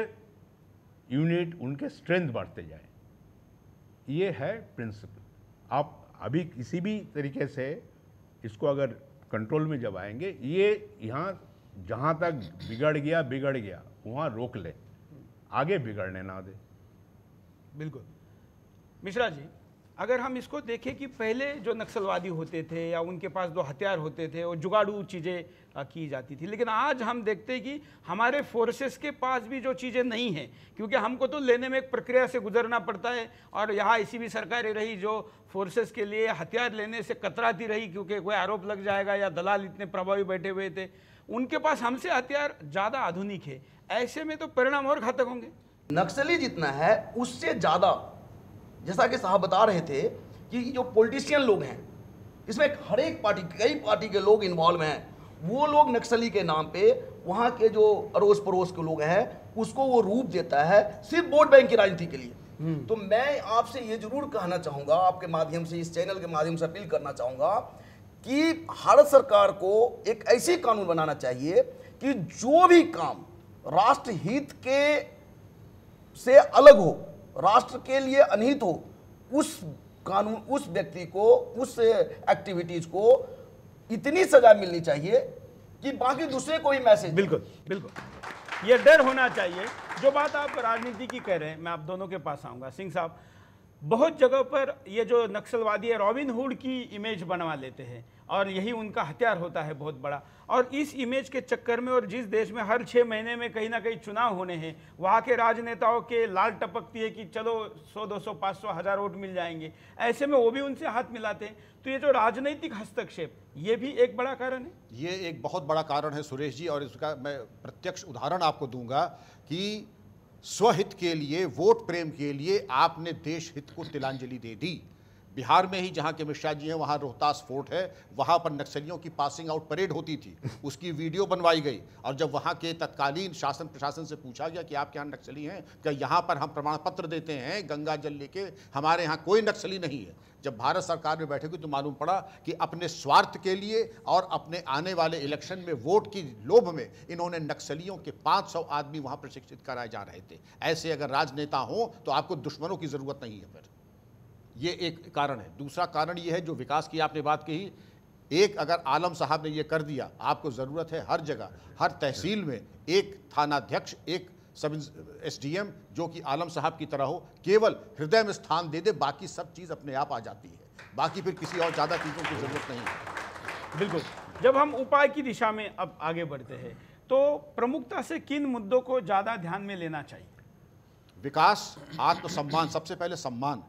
यूनिट, उनके स्ट्रेंथ बढ़ते जाए। ये है प्रिंसिपल। आप अभी किसी भी तरीके से इसको अगर कंट्रोल में जब आएंगे, ये यहाँ जहाँ तक बिगड़ गया वहाँ रोक ले, आगे बिगड़ने ना दे। बिल्कुल। मिश्रा जी, अगर हम इसको देखें कि पहले जो नक्सलवादी होते थे या उनके पास जो हथियार होते थे वो जुगाड़ू चीज़ें की जाती थी, लेकिन आज हम देखते हैं कि हमारे फोर्सेस के पास भी जो चीज़ें नहीं हैं, क्योंकि हमको तो लेने में एक प्रक्रिया से गुजरना पड़ता है, और यहाँ ऐसी भी सरकारें रही जो फोर्सेस के लिए हथियार लेने से कतराती रही क्योंकि कोई आरोप लग जाएगा या दलाल इतने प्रभावी बैठे हुए थे। उनके पास हमसे हथियार ज़्यादा आधुनिक है, ऐसे में तो परिणाम और घातक होंगे। नक्सली जितना है उससे ज़्यादा, जैसा कि साहब बता रहे थे कि जो पॉलिटिशियन लोग हैं, इसमें हर एक पार्टी, कई पार्टी के लोग इन्वॉल्व हैं, वो लोग नक्सली के नाम पे वहाँ के जो अड़ोस पड़ोस के लोग हैं उसको वो रूप देता है सिर्फ वोट बैंक की राजनीति के लिए। तो मैं आपसे ये जरूर कहना चाहूँगा, आपके माध्यम से, इस चैनल के माध्यम से अपील करना चाहूँगा कि भारत सरकार को एक ऐसी कानून बनाना चाहिए कि जो भी काम राष्ट्र हित के से अलग हो, राष्ट्र के लिए अनहित हो, उस कानून, उस व्यक्ति को, उस एक्टिविटीज को इतनी सजा मिलनी चाहिए कि बाकी दूसरे को ही मैसेज। बिल्कुल बिल्कुल, ये डर होना चाहिए। जो बात आप राजनीति की कह रहे हैं, मैं आप दोनों के पास आऊंगा। सिंह साहब, बहुत जगह पर ये जो नक्सलवादी है रॉबिन हुड की इमेज बनवा लेते हैं और यही उनका हथियार होता है बहुत बड़ा, और इस इमेज के चक्कर में, और जिस देश में हर 6 महीने में कहीं ना कहीं चुनाव होने हैं, वहाँ के राजनेताओं के लाल टपकती है कि चलो 100, 200, 500, 1000 वोट मिल जाएंगे, ऐसे में वो भी उनसे हाथ मिलाते हैं। तो ये जो राजनीतिक हस्तक्षेप, ये भी एक बड़ा कारण है। ये एक बहुत बड़ा कारण है सुरेश जी, और इसका मैं प्रत्यक्ष उदाहरण आपको दूंगा कि स्वहित के लिए, वोट प्रेम के लिए आपने देश हित को तिलांजलि दे दी। बिहार में ही जहाँ के मिश्रा जी हैं, वहाँ रोहतास फोर्ट है, वहाँ पर नक्सलियों की पासिंग आउट परेड होती थी, उसकी वीडियो बनवाई गई, और जब वहाँ के तत्कालीन शासन प्रशासन से पूछा गया कि आपके यहाँ नक्सली हैं क्या, यहाँ पर हम प्रमाण पत्र देते हैं गंगा जल लेके, हमारे यहाँ कोई नक्सली नहीं है। जब भारत सरकार में बैठेगी तो मालूम पड़ा कि अपने स्वार्थ के लिए और अपने आने वाले इलेक्शन में वोट की लोभ में इन्होंने नक्सलियों के 500 आदमी वहाँ प्रशिक्षित कराए जा रहे थे। ऐसे अगर राजनेता हों तो आपको दुश्मनों की ज़रूरत नहीं है। फिर ये एक कारण है। दूसरा कारण ये है, जो विकास की आपने बात कही, एक अगर आलम साहब ने ये कर दिया, आपको ज़रूरत है हर जगह, हर तहसील में एक थानाध्यक्ष, एक सब SDM जो कि आलम साहब की तरह हो, केवल हृदय में स्थान दे दे, बाकी सब चीज़ अपने आप आ जाती है, बाकी फिर किसी और ज़्यादा चीज़ों की ज़रूरत नहीं है। बिल्कुल। जब हम उपाय की दिशा में अब आगे बढ़ते हैं तो प्रमुखता से किन मुद्दों को ज़्यादा ध्यान में लेना चाहिए? विकास, आत्मसम्मान, सबसे पहले सम्मान।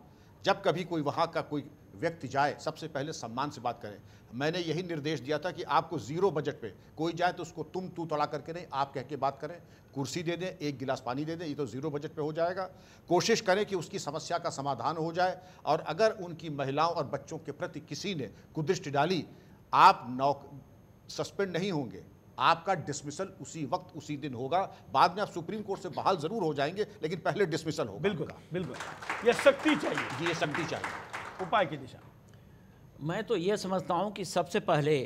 जब कभी कोई वहाँ का कोई व्यक्ति जाए, सबसे पहले सम्मान से बात करें। मैंने यही निर्देश दिया था कि आपको 0 बजट पे कोई जाए तो उसको तुम तू तड़ा करके नहीं, आप कह के बात करें, कुर्सी दे दें, एक गिलास पानी दे दें, ये तो 0 बजट पे हो जाएगा। कोशिश करें कि उसकी समस्या का समाधान हो जाए, और अगर उनकी महिलाओं और बच्चों के प्रति किसी ने कुदृष्टि डाली, आप सस्पेंड नहीं होंगे, आपका डिसमिसल उसी वक्त, उसी दिन होगा। बाद में आप सुप्रीम कोर्ट से बहाल जरूर हो जाएंगे, लेकिन पहले डिसमिसल होगा। बिल्कुल बिल्कुल, ये सख्ती चाहिए जी, ये सख्ती चाहिए। उपाय की दिशा। मैं तो ये समझता हूँ कि सबसे पहले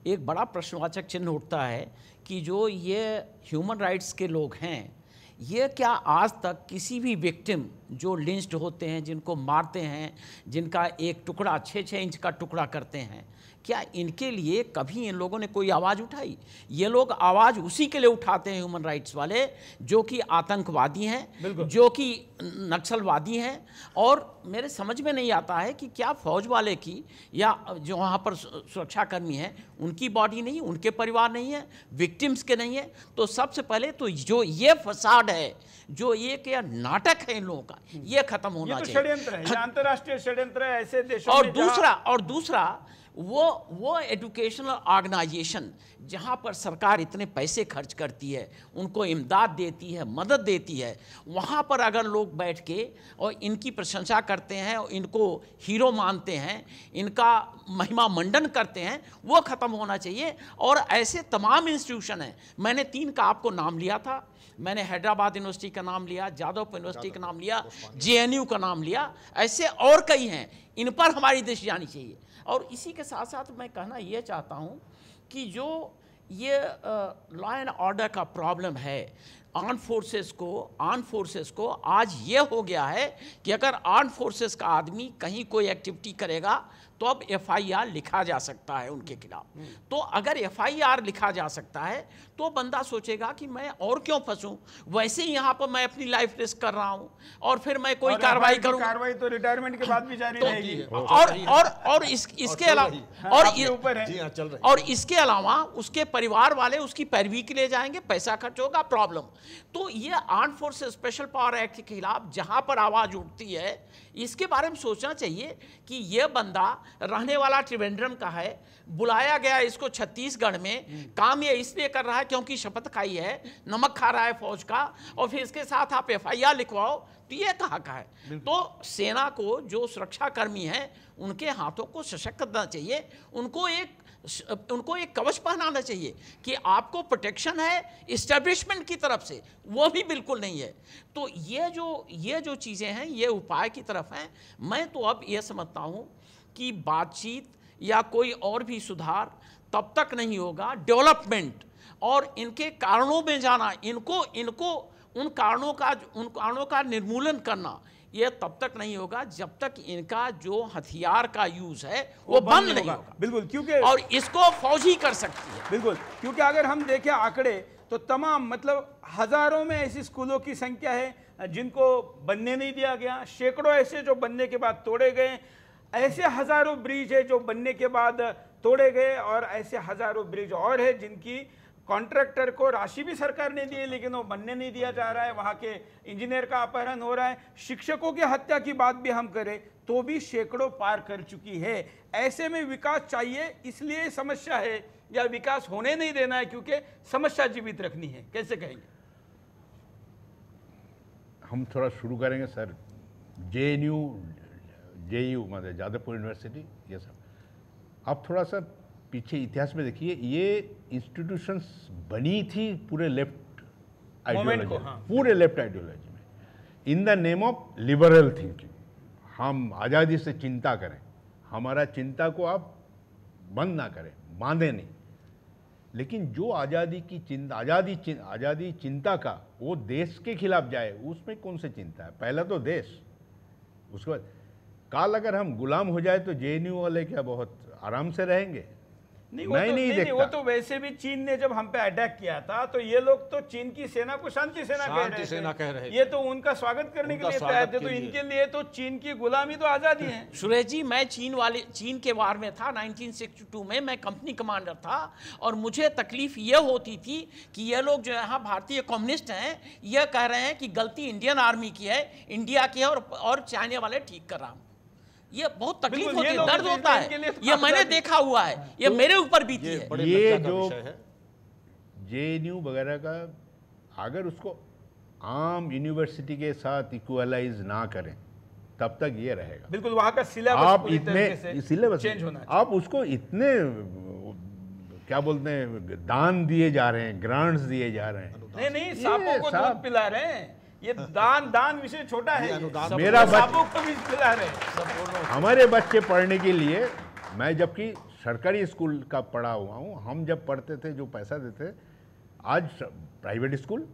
एक बड़ा प्रश्नवाचक चिन्ह उठता है कि जो ये ह्यूमन राइट्स के लोग हैं, ये क्या आज तक किसी भी विक्टिम जो लिंच्ड होते हैं, जिनको मारते हैं, जिनका एक टुकड़ा 6-6 इंच का टुकड़ा करते हैं, क्या इनके लिए कभी इन लोगों ने कोई आवाज़ उठाई? ये लोग आवाज़ उसी के लिए उठाते हैं, ह्यूमन राइट्स वाले, जो कि आतंकवादी हैं, जो कि नक्सलवादी हैं। और मेरे समझ में नहीं आता है कि क्या फौज वाले की या जो वहाँ पर सुरक्षाकर्मी हैं उनकी बॉडी नहीं, उनके परिवार नहीं है, विक्टिम्स के नहीं है। तो सबसे पहले तो जो ये फसाड है, जो ये क्या नाटक है इन लोगों का, ये खत्म होना चाहिए। षड्यंत्र है, अंतर्राष्ट्रीय षड्यंत्र है ऐसे देशों और में। दूसरा वो एजुकेशनल ऑर्गेनाइजेशन जहाँ पर सरकार इतने पैसे खर्च करती है, उनको इमदाद देती है, मदद देती है, वहाँ पर अगर लोग बैठ के और इनकी प्रशंसा करते हैं और इनको हीरो मानते हैं, इनका महिमा मंडन करते हैं, वो ख़त्म होना चाहिए। और ऐसे तमाम इंस्टीट्यूशन हैं, मैंने 3 का आपको नाम लिया था, मैंने हैदराबाद यूनिवर्सिटी का नाम लिया, जादवपुर यूनिवर्सिटी का नाम लिया, JNU का नाम लिया, ऐसे और कई हैं, इन पर हमारी दृष्टि जानी चाहिए। और इसी के साथ साथ मैं कहना ये चाहता हूँ कि जो ये लॉ एंड ऑर्डर का प्रॉब्लम है, आर्म फोर्सेस को आज ये हो गया है कि अगर आर्म फोर्सेस का आदमी कहीं कोई एक्टिविटी करेगा तो अब FIR लिखा जा सकता है उनके खिलाफ। तो अगर FIR लिखा जा सकता है तो बंदा सोचेगा कि मैं और क्यों फंसूं, वैसे ही यहाँ पर मैं अपनी लाइफ रिस्क कर रहा हूँ और फिर मैं कोई कार्रवाई करूँ। कार्रवाई तो रिटायरमेंट के बाद भी जारी रहेगी। और इसके अलावा और इसके अलावा उसके परिवार वाले उसकी पैरवी के लिए जाएंगे, पैसा खर्च होगा, प्रॉब्लम। तो ये arm forces special power act के खिलाफ जहां पर आवाज उठती है, इसके बारे में सोचना चाहिए कि ये बंदा रहने वाला त्रिवेंद्रम का है, बुलाया गया इसको छत्तीसगढ़ में, काम ये इसलिए कर रहा है क्योंकि शपथ खाई है, नमक खा रहा है फौज का, और फिर इसके साथ आप FIR लिखवाओ, तो ये कहाँ का है? तो सेना को जो सुरक्षा कर्मी हैं उनके हाथों को सशक्त करना चाहिए, उनको एक कवच पहनाना चाहिए कि आपको प्रोटेक्शन है इस्टेब्लिशमेंट की तरफ से, वो भी बिल्कुल नहीं है। तो ये जो चीज़ें हैं ये उपाय की तरफ हैं। मैं तो अब ये समझता हूँ कि बातचीत या कोई और भी सुधार तब तक नहीं होगा, डेवलपमेंट और इनके कारणों में जाना, इनको उन कारणों का निर्मूलन करना, ये तब तक नहीं होगा जब तक इनका जो हथियार का यूज है वो बंद नहीं होगा। बिल्कुल, क्योंकि और इसको फौज ही कर सकती है। बिल्कुल, क्योंकि अगर हम देखें आंकड़े तो तमाम मतलब हजारों में ऐसी स्कूलों की संख्या है जिनको बनने नहीं दिया गया, सैकड़ों ऐसे जो बनने के बाद तोड़े गए, ऐसे हजारों ब्रिज है जो बनने के बाद तोड़े गए, और ऐसे हजारों ब्रिज और है जिनकी कॉन्ट्रैक्टर को राशि भी सरकार ने दी है लेकिन वो बनने नहीं दिया जा रहा है, वहाँ के इंजीनियर का अपहरण हो रहा है। शिक्षकों की हत्या की बात भी हम करें तो भी सैकड़ों पार कर चुकी है। ऐसे में विकास चाहिए, इसलिए समस्या है, या विकास होने नहीं देना है क्योंकि समस्या जीवित रखनी है? कैसे कहेंगे? हम थोड़ा शुरू करेंगे सर। JNU, JU मतलब जादवपुर यूनिवर्सिटी, ये सब आप थोड़ा सा पीछे इतिहास में देखिए, ये इंस्टीट्यूशंस बनी थी पूरे लेफ्ट आइडियोलॉजी में, पूरे लेफ्ट आइडियोलॉजी में, in the name of liberal thinking. हम आज़ादी से चिंता करें, हमारा चिंता को आप बंद ना करें, बांधे नहीं। लेकिन जो आज़ादी चिंता का वो देश के खिलाफ जाए, उसमें कौन सी चिंता है? पहला तो देश, उसके बाद काल अगर हम गुलाम हो जाए तो JNU वाले क्या बहुत आराम से रहेंगे? नहीं, वो तो वैसे भी चीन ने जब हम पे अटैक किया था तो ये लोग तो चीन की सेना को शांति सेना कह रहे थे। ये तो उनका स्वागत करने के लिए तैयार थे, तो इनके लिए तो चीन की गुलामी तो आजादी है। सुरेश जी, मैं चीन के वार में था 1962 में, मैं कंपनी कमांडर था, और मुझे तकलीफ ये होती थी कि ये लोग जो यहाँ भारतीय कम्युनिस्ट हैं ये कह रहे हैं कि गलती इंडियन आर्मी की है, इंडिया की है, और चाइना वाले ठीक कर रहा हूँ। ये बहुत तकलीफ होती है, दर्द होता है, ये मैंने देखा हुआ है, ये मेरे ऊपर बीती है। ये जो JNU वगैरह का अगर उसको आम यूनिवर्सिटी के साथ इक्वलाइज ना करें तब तक ये रहेगा। बिल्कुल, वहाँ का सिलेबस आप इतने सिलेबस चेंज होना, आप उसको इतने क्या बोलते हैं दान दिए जा रहे हैं, ग्रांट्स दिए जा रहे हैं। नहीं, सांपों को दूध पिला रहे हैं, ये दान विषय छोटा है, मेरा सांपों को भी पिला रहे हैं। हमारे बच्चे पढ़ने के लिए, मैं जबकि सरकारी स्कूल का पढ़ा हुआ हूँ, हम जब पढ़ते थे जो पैसा देते, आज प्राइवेट स्कूल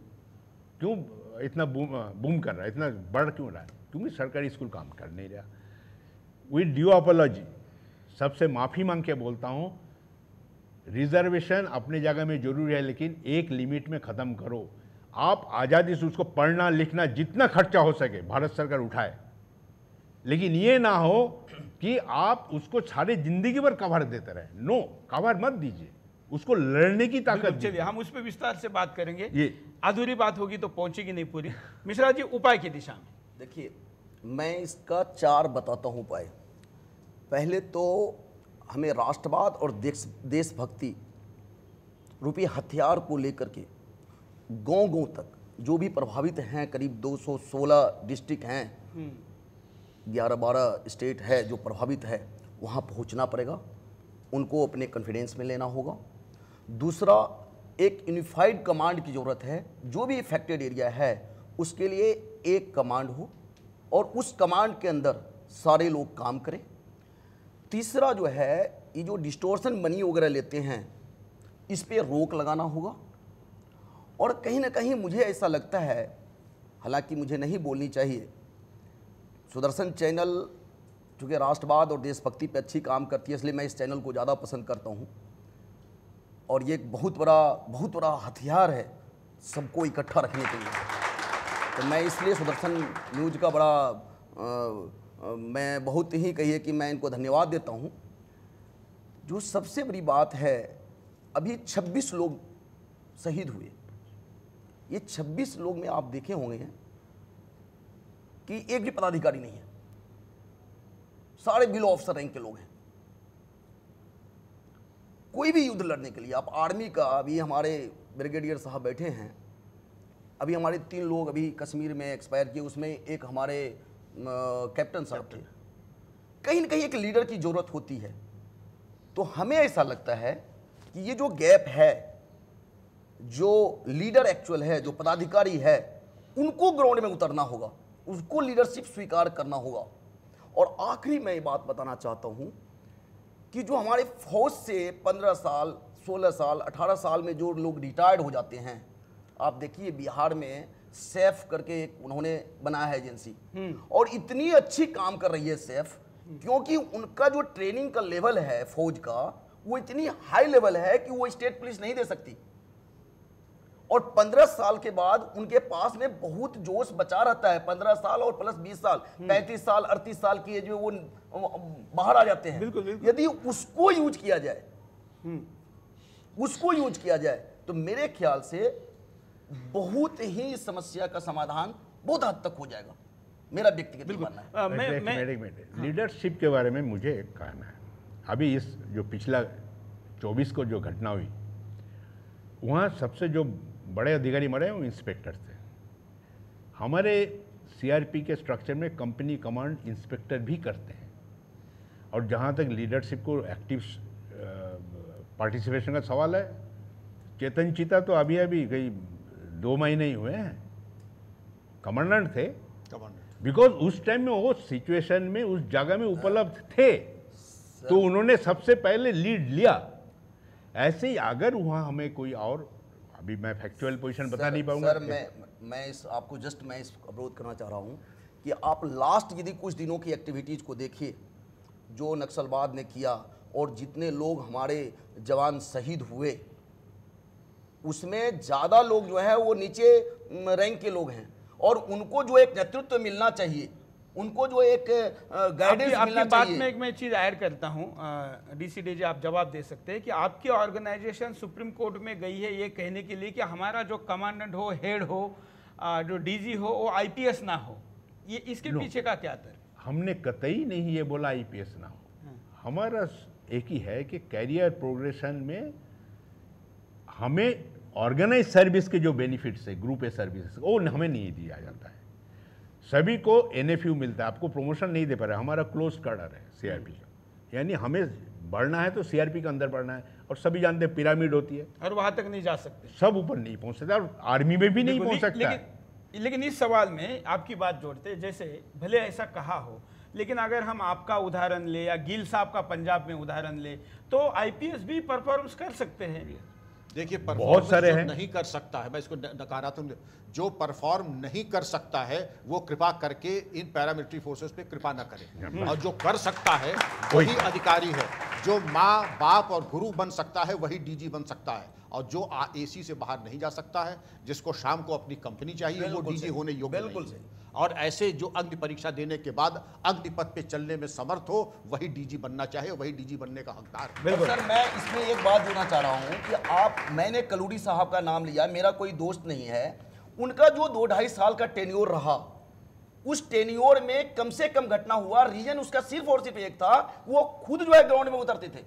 क्यों इतना बूम कर रहा है, इतना बढ़ क्यों रहा है? क्योंकि सरकारी स्कूल काम कर नहीं रहा। विद ड्यू अपॉलॉजी, सबसे माफ़ी मांग के बोलता हूँ, रिजर्वेशन अपनी जगह में जरूरी है लेकिन एक लिमिट में ख़त्म करो। आप आज़ादी से उसको पढ़ना लिखना जितना खर्चा हो सके भारत सरकार उठाए, लेकिन ये ना हो कि आप उसको सारी जिंदगी भर कवर देते रहे। नो, कवर मत दीजिए, उसको लड़ने की ताकत। चलिए हम उस पर विस्तार से बात करेंगे, ये अधूरी बात होगी तो पहुंचेगी नहीं पूरी। मिश्रा जी, उपाय की दिशा में देखिए, मैं इसका 4 बताता हूँ उपाय। पहले तो हमें राष्ट्रवाद और देशभक्ति रूपी हथियार को लेकर के गांव-गांव तक जो भी प्रभावित हैं, करीब 216 डिस्ट्रिक्ट हैं, 11-12 स्टेट है जो प्रभावित है, वहाँ पहुँचना पड़ेगा, उनको अपने कॉन्फिडेंस में लेना होगा। दूसरा, एक यूनिफाइड कमांड की ज़रूरत है। जो भी इफेक्टेड एरिया है उसके लिए एक कमांड हो और उस कमांड के अंदर सारे लोग काम करें। तीसरा जो है, ये जो डिस्टोर्शन मनी वगैरह लेते हैं इस पे रोक लगाना होगा। और कहीं ना कहीं मुझे ऐसा लगता है, हालांकि मुझे नहीं बोलनी चाहिए, सुदर्शन चैनल चूँकि राष्ट्रवाद और देशभक्ति पे अच्छी काम करती है, इसलिए मैं इस चैनल को ज़्यादा पसंद करता हूँ। और ये एक बहुत बड़ा हथियार है सबको इकट्ठा रखने के लिए। तो मैं इसलिए सुदर्शन न्यूज़ का मैं बहुत ही कहिए कि मैं इनको धन्यवाद देता हूँ। जो सबसे बड़ी बात है, अभी 26 लोग शहीद हुए। ये 26 लोग में आप देखे होंगे कि एक भी पदाधिकारी नहीं है, सारे बिलो ऑफिसर रैंक के लोग हैं। कोई भी युद्ध लड़ने के लिए आप आर्मी का, अभी हमारे ब्रिगेडियर साहब बैठे हैं, अभी हमारे 3 लोग अभी कश्मीर में एक्सपायर किए, उसमें एक हमारे कैप्टन साहब थे। कहीं ना कहीं एक लीडर की ज़रूरत होती है। तो हमें ऐसा लगता है कि ये जो गैप है, जो लीडर एक्चुअल है, जो पदाधिकारी है, उनको ग्राउंड में उतरना होगा, उसको लीडरशिप स्वीकार करना होगा। और आखिरी मैं ये बात बताना चाहता हूँ कि जो हमारे फौज से 15 साल, 16 साल, 18 साल में जो लोग रिटायर्ड हो जाते हैं, आप देखिए बिहार में सैफ करके एक उन्होंने बनाया है एजेंसी, और इतनी अच्छी काम कर रही है सैफ, क्योंकि उनका जो ट्रेनिंग का लेवल है फौज का, वो इतनी हाई लेवल है कि वो स्टेट पुलिस नहीं दे सकती। और 15 साल के बाद उनके पास में बहुत जोश बचा रहता है। 15 साल और प्लस 20 साल, 35 साल, 38 साल की एज में वो बाहर आ जाते हैं। बिल्कुल, बिल्कुल। यदि उसको यूज किया जाए, उसको यूज किया जाए, तो मेरे ख्याल से बहुत ही समस्या का समाधान बहुत हद तक हो जाएगा। मेरा व्यक्तिगत मानना है। लीडरशिप के बारे में मुझे एक कहना है। अभी इस जो पिछला 24 को जो घटना हुई, वहाँ सबसे जो बड़े अधिकारी मरे हैं वो इंस्पेक्टर थे। हमारे सीआरपी के स्ट्रक्चर में कंपनी कमांड इंस्पेक्टर भी करते हैं। और जहाँ तक लीडरशिप को एक्टिव पार्टिसिपेशन का सवाल है, चेतन चीता तो अभी कई 2 महीने ही हुए हैं, कमांडेंट थे, बिकॉज उस टाइम में वो सिचुएशन में उस जगह में उपलब्ध थे, तो उन्होंने सबसे पहले लीड लिया। ऐसे ही अगर वहाँ हमें कोई और, अभी मैं फैक्चुअल पोजीशन बता नहीं पाऊंगा। सर मैं इस आपको मैं इस अवरोध करना चाह रहा हूँ कि आप लास्ट यदि कुछ दिनों की एक्टिविटीज़ को देखिए जो नक्सलवाद ने किया, और जितने लोग हमारे जवान शहीद हुए, उसमें ज़्यादा लोग जो है वो नीचे रैंक के लोग हैं, और उनको जो एक नेतृत्व मिलना चाहिए, उनको जो एक गाइडेंस मिलना बात चाहिए। में एक मैं चीज़ ऐड करता हूँ, डीसी डीजे आप जवाब दे सकते हैं कि आपकी ऑर्गेनाइजेशन सुप्रीम कोर्ट में गई है ये कहने के लिए कि हमारा जो कमांडेंट हो, हेड हो, जो डीजी हो, वो आईपीएस ना हो। ये इसके पीछे का क्या तर्क? हमने कतई नहीं ये बोला आईपीएस ना हो। हमारा एक ही है कि कैरियर प्रोग्रेशन में हमें ऑर्गेनाइज सर्विस के जो बेनिफिट्स है, ग्रुप ए सर्विस, वो हमें नहीं दिया जाता है। सभी को एनएफयू मिलता है, आपको प्रमोशन नहीं दे पा रहा है। हमारा क्लोज कार्डर है सीआरपी का, यानी हमें बढ़ना है तो सीआरपी के अंदर बढ़ना है। और सभी जानते हैं पिरामिड होती है, और वहां तक नहीं जा सकते, सब ऊपर नहीं पहुंच सकता, और आर्मी में भी नहीं पहुंच सकता। लेकिन इस सवाल में आपकी बात जोड़ते, जैसे भले ऐसा कहा हो, लेकिन अगर हम आपका उदाहरण ले या गिल साहब का पंजाब में उदाहरण ले, तो आईपीएस भी परफॉर्मेंस कर सकते हैं। देखिए, बहुत सारे हैं, नहीं कर सकता है, मैं इसको नकारात्मक, जो परफॉर्म नहीं कर सकता है वो कृपा करके इन पैरामिलिट्री फोर्सेस पे कृपा ना करे, और जो कर सकता है वही अधिकारी है। जो माँ बाप और गुरु बन सकता है वही डीजी बन सकता है, और जो एसी से बाहर नहीं जा सकता है, जिसको शाम को अपनी कंपनी चाहिए, वो डीजी होने योग्य नहीं है। और ऐसे जो अग्नि परीक्षा देने के बाद अग्निपथ पे चलने में समर्थ हो, वही डीजी बनना चाहिए, वही डीजी बनने का हकदार है। सर मैं इसमें एक बात जोड़ना चाह रहा हूँ कि मैंने कलूरी साहब का नाम लिया, मेरा कोई दोस्त नहीं है, उनका जो 2-2.5 साल का टेन्योर रहा, उस टेन्योर में कम से कम घटना हुआ, रीजन उसका सिर्फ और सिर्फ एक था, वो खुद जो है ग्राउंड में उतरते थे।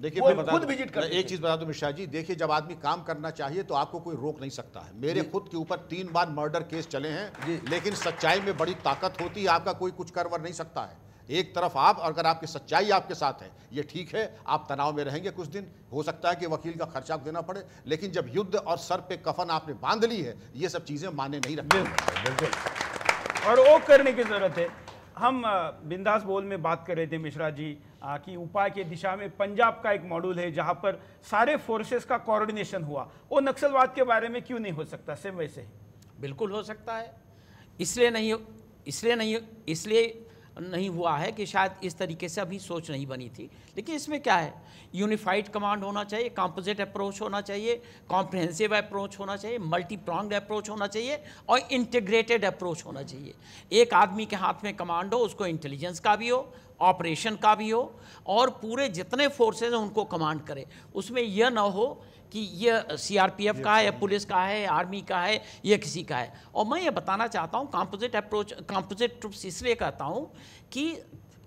देखिए वो मैं बता खुद दूं, विजिट करते एक थे। चीज बता दूं मिश्रा जी, देखिए जब आदमी काम करना चाहिए तो आपको कोई रोक नहीं सकता है। मेरे खुद के ऊपर 3 बार मर्डर केस चले हैं, लेकिन सच्चाई में बड़ी ताकत होती है, आपका कोई कुछ करवर नहीं सकता है। एक तरफ आप, अगर आपकी सच्चाई आपके साथ है, ये ठीक है, आप तनाव में रहेंगे कुछ दिन, हो सकता है कि वकील का खर्चा देना पड़े, लेकिन जब युद्ध और सर पे कफन आपने बांध ली है, ये सब चीजें माने नहीं रखती। और वो करने की जरूरत है। हम बिंदास बोल में बात कर रहे थे मिश्रा जी कि उपाय की दिशा में पंजाब का एक मॉड्यूल है जहां पर सारे फोर्सेस का कोऑर्डिनेशन हुआ, वो नक्सलवाद के बारे में क्यों नहीं हो सकता? सेम वैसे ही बिल्कुल हो सकता है। इसलिए नहीं हुआ है कि शायद इस तरीके से अभी सोच नहीं बनी थी। लेकिन इसमें क्या है, यूनिफाइड कमांड होना चाहिए, कंपोजिट अप्रोच होना चाहिए, कॉम्प्रहेंसिव अप्रोच होना चाहिए, मल्टी प्रॉन्ग्ड अप्रोच होना चाहिए और इंटीग्रेटेड अप्रोच होना चाहिए। एक आदमी के हाथ में कमांड हो, उसको इंटेलिजेंस का भी हो, ऑपरेशन का भी हो, और पूरे जितने फोर्सेज हैं उनको कमांड करे। उसमें यह ना हो कि ये सीआरपीएफ का है या पुलिस का है, आर्मी का है, ये किसी का है। और मैं ये बताना चाहता हूँ, कंपोजिट अप्रोच, कंपोजिट ट्रुप्स इसलिए कहता हूँ कि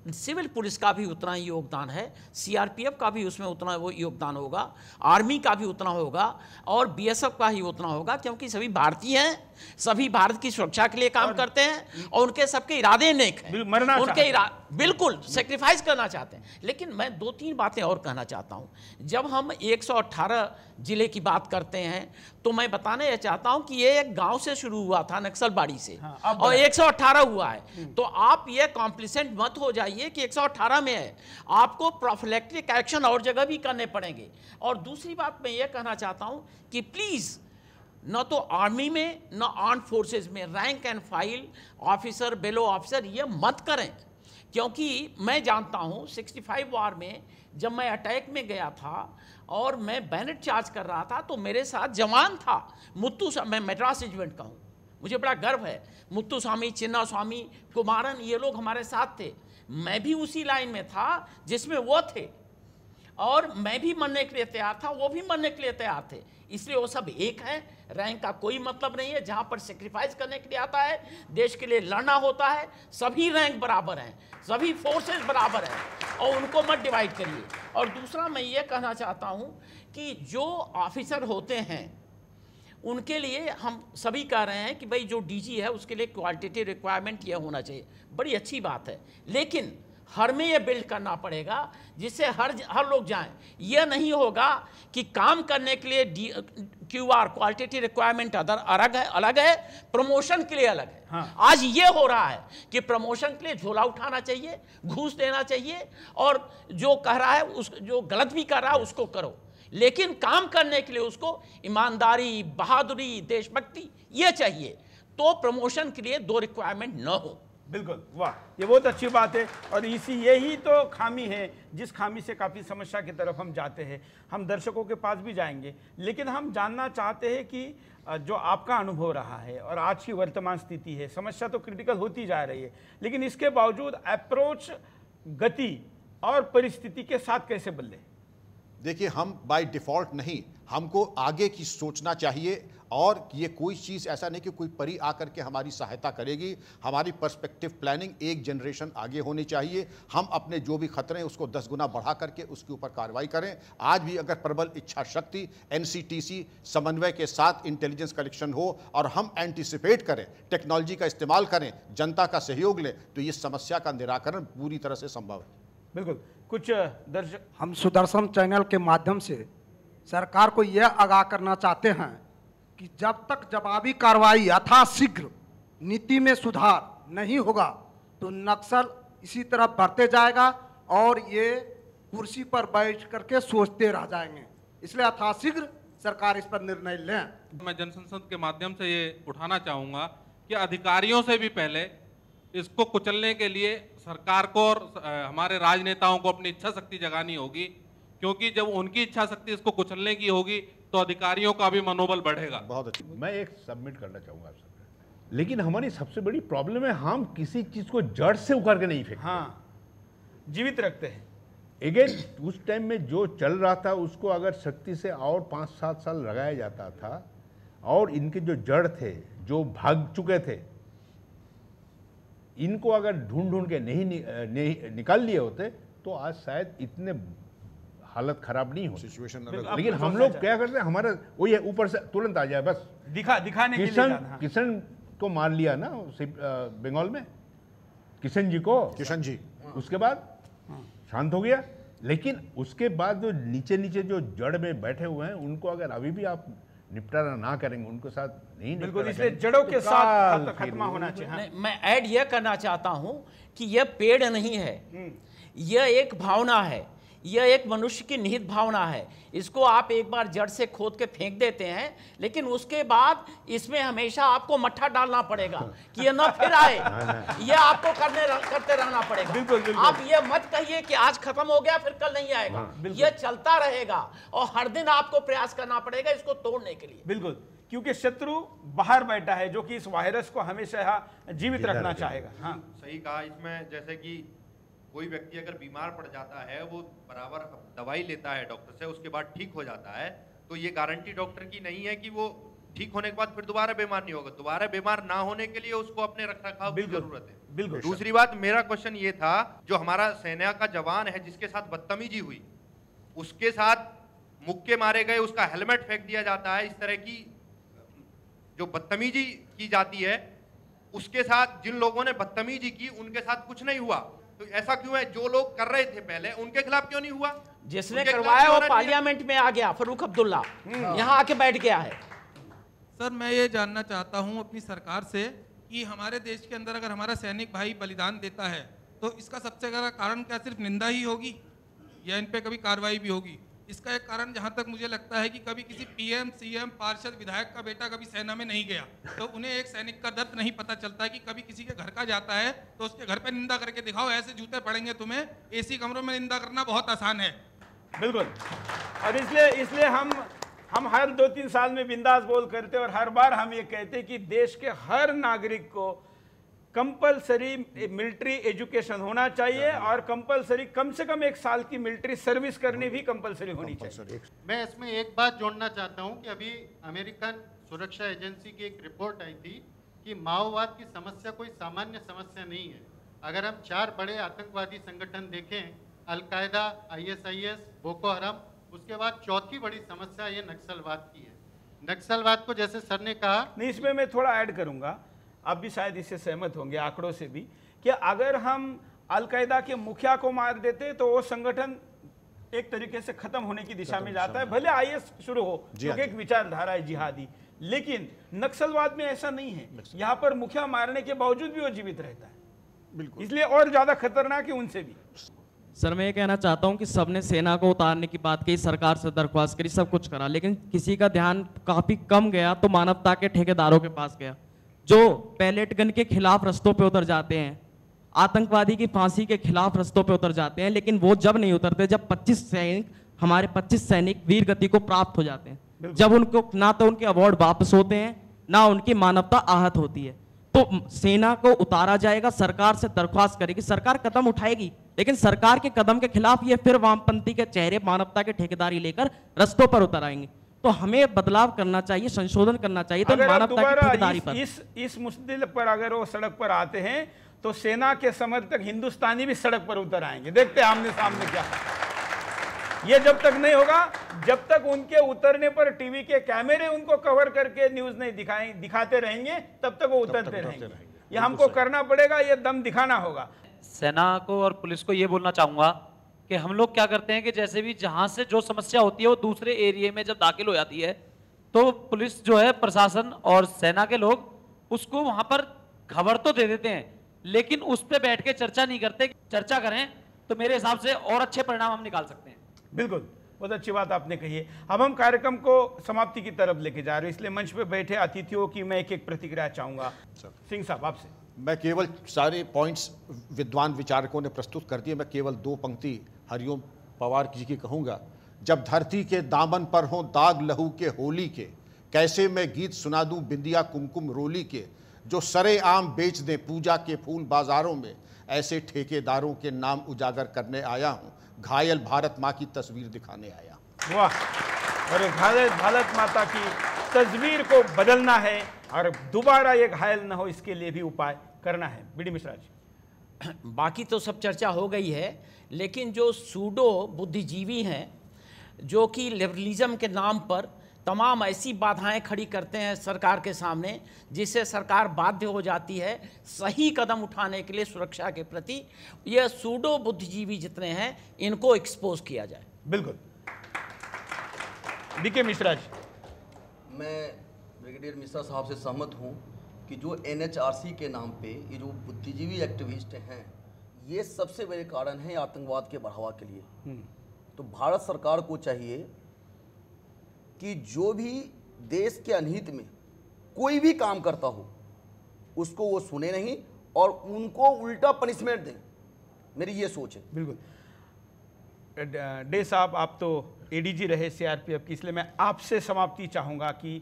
सिविल पुलिस का भी उतना ही योगदान है, सीआरपीएफ का भी उसमें उतना वो योगदान होगा, आर्मी का भी उतना होगा और बीएसएफ का ही उतना होगा, क्योंकि सभी भारतीय हैं, सभी भारत की सुरक्षा के लिए काम करते हैं और उनके सबके इरादे नेक हैं, उनके बिल्कुल सेक्रीफाइस करना चाहते हैं। लेकिन मैं 2-3 बातें और कहना चाहता हूं। जब हम 118 जिले की बात करते हैं तो मैं बताना यह चाहता हूं कि ये एक गांव से शुरू हुआ था, नक्सलबाड़ी से, और 118 हुआ है। तो आप ये कॉम्प्लिसेंट मत हो जाइए कि 118 में है, आपको प्रोफिलैक्टिक एक्शन और जगह भी करने पड़ेंगे। और दूसरी बात मैं ये कहना चाहता हूं कि प्लीज न तो आर्मी में न आर्म फोर्सेस में rank and file officer, below officer ये मत करें, क्योंकि मैं जानता हूं 65 वार में जब मैं अटैक में गया था और मैं बैनेट चार्ज कर रहा था तो मेरे साथ जवान था मुत्तु, मैं मद्रास रेजिमेंट का हूँ, मुझे बड़ा गर्व है। मुत्तु स्वामी, चिन्ना स्वामी, कुमारन, ये लोग हमारे साथ थे। मैं भी उसी लाइन में था जिसमें वो थे, और मैं भी मरने के लिए तैयार था, वो भी मरने के लिए तैयार थे। इसलिए वो सब एक है, रैंक का कोई मतलब नहीं है। जहां पर सेक्रीफाइस करने के लिए आता है, देश के लिए लड़ना होता है, सभी रैंक बराबर हैं, सभी फोर्सेस बराबर हैं, और उनको मत डिवाइड करिए। और दूसरा मैं ये कहना चाहता हूं कि जो ऑफिसर होते हैं उनके लिए हम सभी कह रहे हैं कि भाई जो डीजी है उसके लिए क्वालिटेटिव रिक्वायरमेंट ये होना चाहिए, बड़ी अच्छी बात है। लेकिन हर में ये बिल्ड करना पड़ेगा जिससे हर लोग जाएं। यह नहीं होगा कि काम करने के लिए क्यूआर क्वालिटेटिव रिक्वायरमेंट अलग है, प्रमोशन के लिए अलग है। हाँ। आज ये हो रहा है कि प्रमोशन के लिए झोला उठाना चाहिए, घूस देना चाहिए, और जो कह रहा है जो गलत भी कर रहा है उसको करो, लेकिन काम करने के लिए उसको ईमानदारी, बहादुरी, देशभक्ति ये चाहिए। तो प्रमोशन के लिए 2 रिक्वायरमेंट न हो। बिल्कुल, वाह, ये बहुत अच्छी बात है। और यही तो खामी है जिस खामी से काफ़ी समस्या की तरफ हम जाते हैं। हम दर्शकों के पास भी जाएंगे, लेकिन हम जानना चाहते हैं कि जो आपका अनुभव रहा है और आज की वर्तमान स्थिति है, समस्या तो क्रिटिकल होती जा रही है, लेकिन इसके बावजूद अप्रोच, गति और परिस्थिति के साथ कैसे बदले? देखिए, हम बाय डिफॉल्ट नहीं, हमको आगे की सोचना चाहिए, और ये कोई चीज़ ऐसा नहीं कि कोई परी आकर के हमारी सहायता करेगी। हमारी पर्सपेक्टिव प्लानिंग एक जनरेशन आगे होनी चाहिए। हम अपने जो भी खतरे हैं उसको 10 गुना बढ़ा करके उसके ऊपर कार्रवाई करें। आज भी अगर प्रबल इच्छा शक्ति, एनसीटीसी समन्वय के साथ इंटेलिजेंस कलेक्शन हो और हम एंटिसिपेट करें, टेक्नोलॉजी का इस्तेमाल करें, जनता का सहयोग लें, तो ये समस्या का निराकरण पूरी तरह से संभव है। बिल्कुल। कुछ दर्शक, हम सुदर्शन चैनल के माध्यम से सरकार को यह आगाह करना चाहते हैं कि जब तक जवाबी कार्रवाई यथाशीघ्र नीति में सुधार नहीं होगा तो नक्सल इसी तरह बढ़ते जाएगा और ये कुर्सी पर बैठ करके सोचते रह जाएंगे। इसलिए यथाशीघ्र सरकार इस पर निर्णय लें। मैं जनसंसद के माध्यम से ये उठाना चाहूँगा कि अधिकारियों से भी पहले इसको कुचलने के लिए सरकार को और हमारे राजनेताओं को अपनी इच्छा शक्ति जगानी होगी, क्योंकि जब उनकी इच्छा शक्ति इसको कुचलने की होगी तो अधिकारियों का भी मनोबल बढ़ेगा। बहुत अच्छी। मैं एक सबमिट करना चाहूंगा आपसे, लेकिन हमारी सबसे बड़ी प्रॉब्लम है हम किसी चीज को जड़ से उखाड़ के नहीं फेंकते। हाँ, जीवित रखते हैं। अगेन उस टाइम में जो चल रहा था उसको अगर शक्ति से और 5-7 साल लगाया जाता था और इनके जो जड़ थे, जो भाग चुके थे, इनको अगर ढूंढ ढूंढ के नहीं निकाल लिए होते तो आज शायद इतने हालत खराब नहीं हो सिचुएशन। लेकिन हम लोग क्या करते हैं, हमारा वो ये ऊपर से तुरंत आ जाए बस दिखाने के लिए। किशन को मार लिया ना बंगाल में, किशन जी को, किशन जी, उसके बाद शांत हो गया। लेकिन उसके बाद जो नीचे नीचे जो जड़ में बैठे हुए हैं उनको अगर अभी भी आप निपटारा ना करेंगे, उनके साथ नहीं, बिल्कुल, इसलिए जड़ों के साथ खत्म होना चाहिए। हाँ। मैं ऐड यह करना चाहता हूं कि यह पेड़ नहीं है, यह एक भावना है, यह एक मनुष्य की निहित भावना है। इसको आप एक बार जड़ से खोद के फेंक देते हैं, लेकिन उसके बाद इसमें हमेशा आपको मट्ठा डालना पड़ेगा कि यह न फिर आए। यह आपको करते रहना पड़ेगा। बिल्कुल। आप ये मत कहिए कि आज खत्म हो गया फिर कल नहीं आएगा। यह चलता रहेगा और हर दिन आपको प्रयास करना पड़ेगा इसको तोड़ने के लिए। बिल्कुल, क्योंकि शत्रु बाहर बैठा है जो कि इस वायरस को हमेशा जीवित रखना चाहेगा। हाँ, सही कहा। इसमें जैसे कि कोई व्यक्ति अगर बीमार पड़ जाता है, वो बराबर दवाई लेता है डॉक्टर से, उसके बाद ठीक हो जाता है, तो ये गारंटी डॉक्टर की नहीं है कि वो ठीक होने के बाद फिर दोबारा बीमार नहीं होगा। दोबारा बीमार ना होने के लिए उसको अपने रखरखाव की जरूरत है। बिल्कुल। दूसरी बात, मेरा क्वेश्चन ये था, जो हमारा सेना का जवान है जिसके साथ बदतमीजी हुई, उसके साथ मुक्के मारे गए, उसका हेलमेट फेंक दिया जाता है, इस तरह की जो बदतमीजी की जाती है, उसके साथ जिन लोगों ने बदतमीजी की उनके साथ कुछ नहीं हुआ। तो ऐसा क्यों है? जो लोग कर रहे थे पहले उनके खिलाफ क्यों नहीं हुआ? जिसने करवाया वो पार्लियामेंट में आ गया, फरूख अब्दुल्ला यहाँ आके बैठ गया है। सर, मैं ये जानना चाहता हूँ अपनी सरकार से कि हमारे देश के अंदर अगर हमारा सैनिक भाई बलिदान देता है तो इसका सबसे बड़ा कारण क्या सिर्फ निंदा ही होगी या इन पे कभी कार्रवाई भी होगी? इसका एक कारण जहाँ तक मुझे लगता है कि कभी किसी पीएम, सीएम, पार्षद, विधायक का बेटा कभी सेना में नहीं गया, तो उन्हें एक सैनिक का दर्द नहीं पता चलता है कि कभी किसी के घर का जाता है तो उसके घर पे निंदा करके दिखाओ, ऐसे जूते पड़ेंगे तुम्हें। एसी कमरों में निंदा करना बहुत आसान है। बिल्कुल। और इसलिए हम हर 2-3 साल में बिंदास बोल करते और हर बार हम ये कहते कि देश के हर नागरिक को कंपलसरी मिलिट्री एजुकेशन होना चाहिए और कंपलसरी कम से कम 1 साल की मिलिट्री सर्विस करनी भी कंपलसरी होनी चाहिए। मैं इसमें एक बात जोड़ना चाहता हूं कि अभी अमेरिकन सुरक्षा एजेंसी की एक रिपोर्ट आई थी कि माओवाद की समस्या कोई सामान्य समस्या नहीं है। अगर हम 4 बड़े आतंकवादी संगठन देखें, अलकायदा, ISIS, बोको हराम, उसके बाद चौथी बड़ी समस्या ये नक्सलवाद की है। नक्सलवाद को जैसे सर ने कहा, नहीं, इसमें मैं थोड़ा ऐड करूंगा, आप भी शायद इससे सहमत होंगे आंकड़ों से भी, कि अगर हम अलकायदा के मुखिया को मार देते तो वो संगठन एक तरीके से खत्म होने की दिशा में जाता है। भले IS शुरू हो क्योंकि एक विचारधारा है जिहादी, लेकिन नक्सलवाद में ऐसा नहीं है। यहाँ पर मुखिया मारने के बावजूद भी वो जीवित रहता है। बिल्कुल, इसलिए और ज्यादा खतरनाक है उनसे भी। सर, मैं ये कहना चाहता हूँ कि सबने सेना को उतारने की बात कही, सरकार से दरख्वास्त करी, सब कुछ करा, लेकिन किसी का ध्यान काफी कम गया तो मानवता के ठेकेदारों के पास गया, जो पैलेट गन के खिलाफ रस्तों पे उतर जाते हैं, आतंकवादी की फांसी के खिलाफ रस्तों पे उतर जाते हैं, लेकिन वो जब नहीं उतरते जब 25 सैनिक वीर गति को प्राप्त हो जाते हैं, जब उनको ना तो उनके अवार्ड वापस होते हैं ना उनकी मानवता आहत होती है। तो सेना को उतारा जाएगा, सरकार से दरख्वास्त करेगी, सरकार कदम उठाएगी, लेकिन सरकार के कदम के खिलाफ ये फिर वामपंथी के चेहरे मानवता के ठेकेदारी लेकर रस्तों पर उतर आएंगे। तो हमें बदलाव करना चाहिए, संशोधन करना चाहिए। तो मानवता की ठेकेदारी पर इस मुद्दे पर अगर वो सड़क पर आते हैं तो सेना के समर्थक हिंदुस्तानी भी सड़क पर उतर आएंगे। देखते हैं आमने सामने क्या। ये जब तक नहीं होगा, जब तक उनके उतरने पर टीवी के कैमरे उनको कवर करके न्यूज नहीं दिखाते रहेंगे, तब तक वो उतरते रहेंगे। ये हमको करना पड़ेगा, ये दम दिखाना होगा। सेना को और पुलिस को ये बोलना चाहूंगा कि हम लोग क्या करते हैं कि जैसे भी जहां से जो समस्या होती है वो दूसरे एरिया में जब दाखिल हो जाती है तो पुलिस जो है, प्रशासन और सेना के लोग उसको वहां पर खबर तो दे देते हैं, लेकिन उस पर बैठ के चर्चा नहीं करते। चर्चा करें तो मेरे हिसाब से और अच्छे परिणाम हम निकाल सकते हैं। बिल्कुल, बहुत अच्छी बात आपने कही है। अब हम कार्यक्रम को समाप्ति की तरफ लेके जा रहे हैं, इसलिए मंच पे बैठे अतिथियों की मैं एक प्रतिक्रिया चाहूंगा। सिंह साहब, आपसे। मैं केवल सारे पॉइंट्स विद्वान विचारकों ने प्रस्तुत कर दिए, मैं केवल 2 पंक्ति हरिओम पवार जी की कहूँगा। जब धरती के दामन पर हो दाग लहू के होली के, कैसे मैं गीत सुना दूं बिंदिया कुमकुम रोली के, जो सरे आम बेच दें पूजा के फूल बाजारों में, ऐसे ठेकेदारों के नाम उजागर करने आया हूँ, घायल भारत माँ की तस्वीर दिखाने आया। वाह। और घायल भारत माता की तस्वीर को बदलना है और दोबारा ये घायल न हो, इसके लिए भी उपाय करना है। बीडी मिश्रा जी। बाकी तो सब चर्चा हो गई है, लेकिन जो सूडो बुद्धिजीवी हैं जो कि लिबरलिज्म के नाम पर तमाम ऐसी बाधाएं खड़ी करते हैं सरकार के सामने, जिससे सरकार बाध्य हो जाती है सही कदम उठाने के लिए सुरक्षा के प्रति, यह सूडो बुद्धिजीवी जितने हैं इनको एक्सपोज किया जाए। बिल्कुल। बीके मिश्रा जी। मैं ब्रिगेडियर मिश्रा साहब से सहमत हूं कि जो NHRC के नाम पे ये जो बुद्धिजीवी एक्टिविस्ट हैं, ये सबसे बड़े कारण हैं आतंकवाद के बढ़ावा के लिए। तो भारत सरकार को चाहिए कि जो भी देश के अनहित में कोई भी काम करता हो उसको वो सुने नहीं और उनको उल्टा पनिशमेंट दें। मेरी ये सोच है। बिल्कुल। डे साहब, आप तो ADG रहे CRPF की, इसलिए मैं आपसे समाप्ति चाहूंगा कि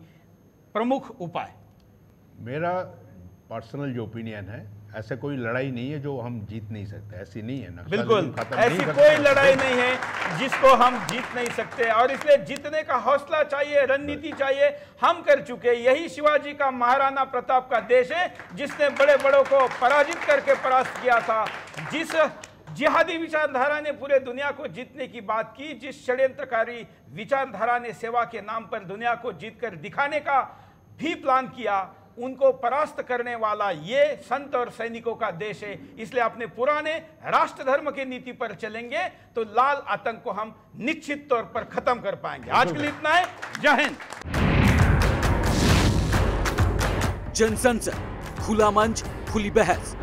प्रमुख उपाय। मेरा पर्सनल जो ओपिनियन है, ऐसे कोई लड़ाई नहीं है जो हम जीत नहीं सकते, ऐसी नहीं है। बिल्कुल, ऐसी कोई लड़ाई नहीं है जिसको हम जीत नहीं सकते, और इसलिए जीतने का हौसला चाहिए, रणनीति चाहिए। हम कर चुके, यही शिवाजी का, महाराणा प्रताप का देश है जिसने बड़े बड़ों को पराजित करके परास्त किया था। जिस जिहादी विचारधारा ने पूरे दुनिया को जीतने की बात की, जिस षड्यंत्रकारी विचारधारा ने सेवा के नाम पर दुनिया को जीतकर दिखाने का भी प्लान किया, उनको परास्त करने वाला ये संत और सैनिकों का देश है। इसलिए अपने पुराने राष्ट्र धर्म की नीति पर चलेंगे तो लाल आतंक को हम निश्चित तौर पर खत्म कर पाएंगे। आज के लिए इतना है। जय हिंद। जनसंसद, खुला मंच, खुली बहस।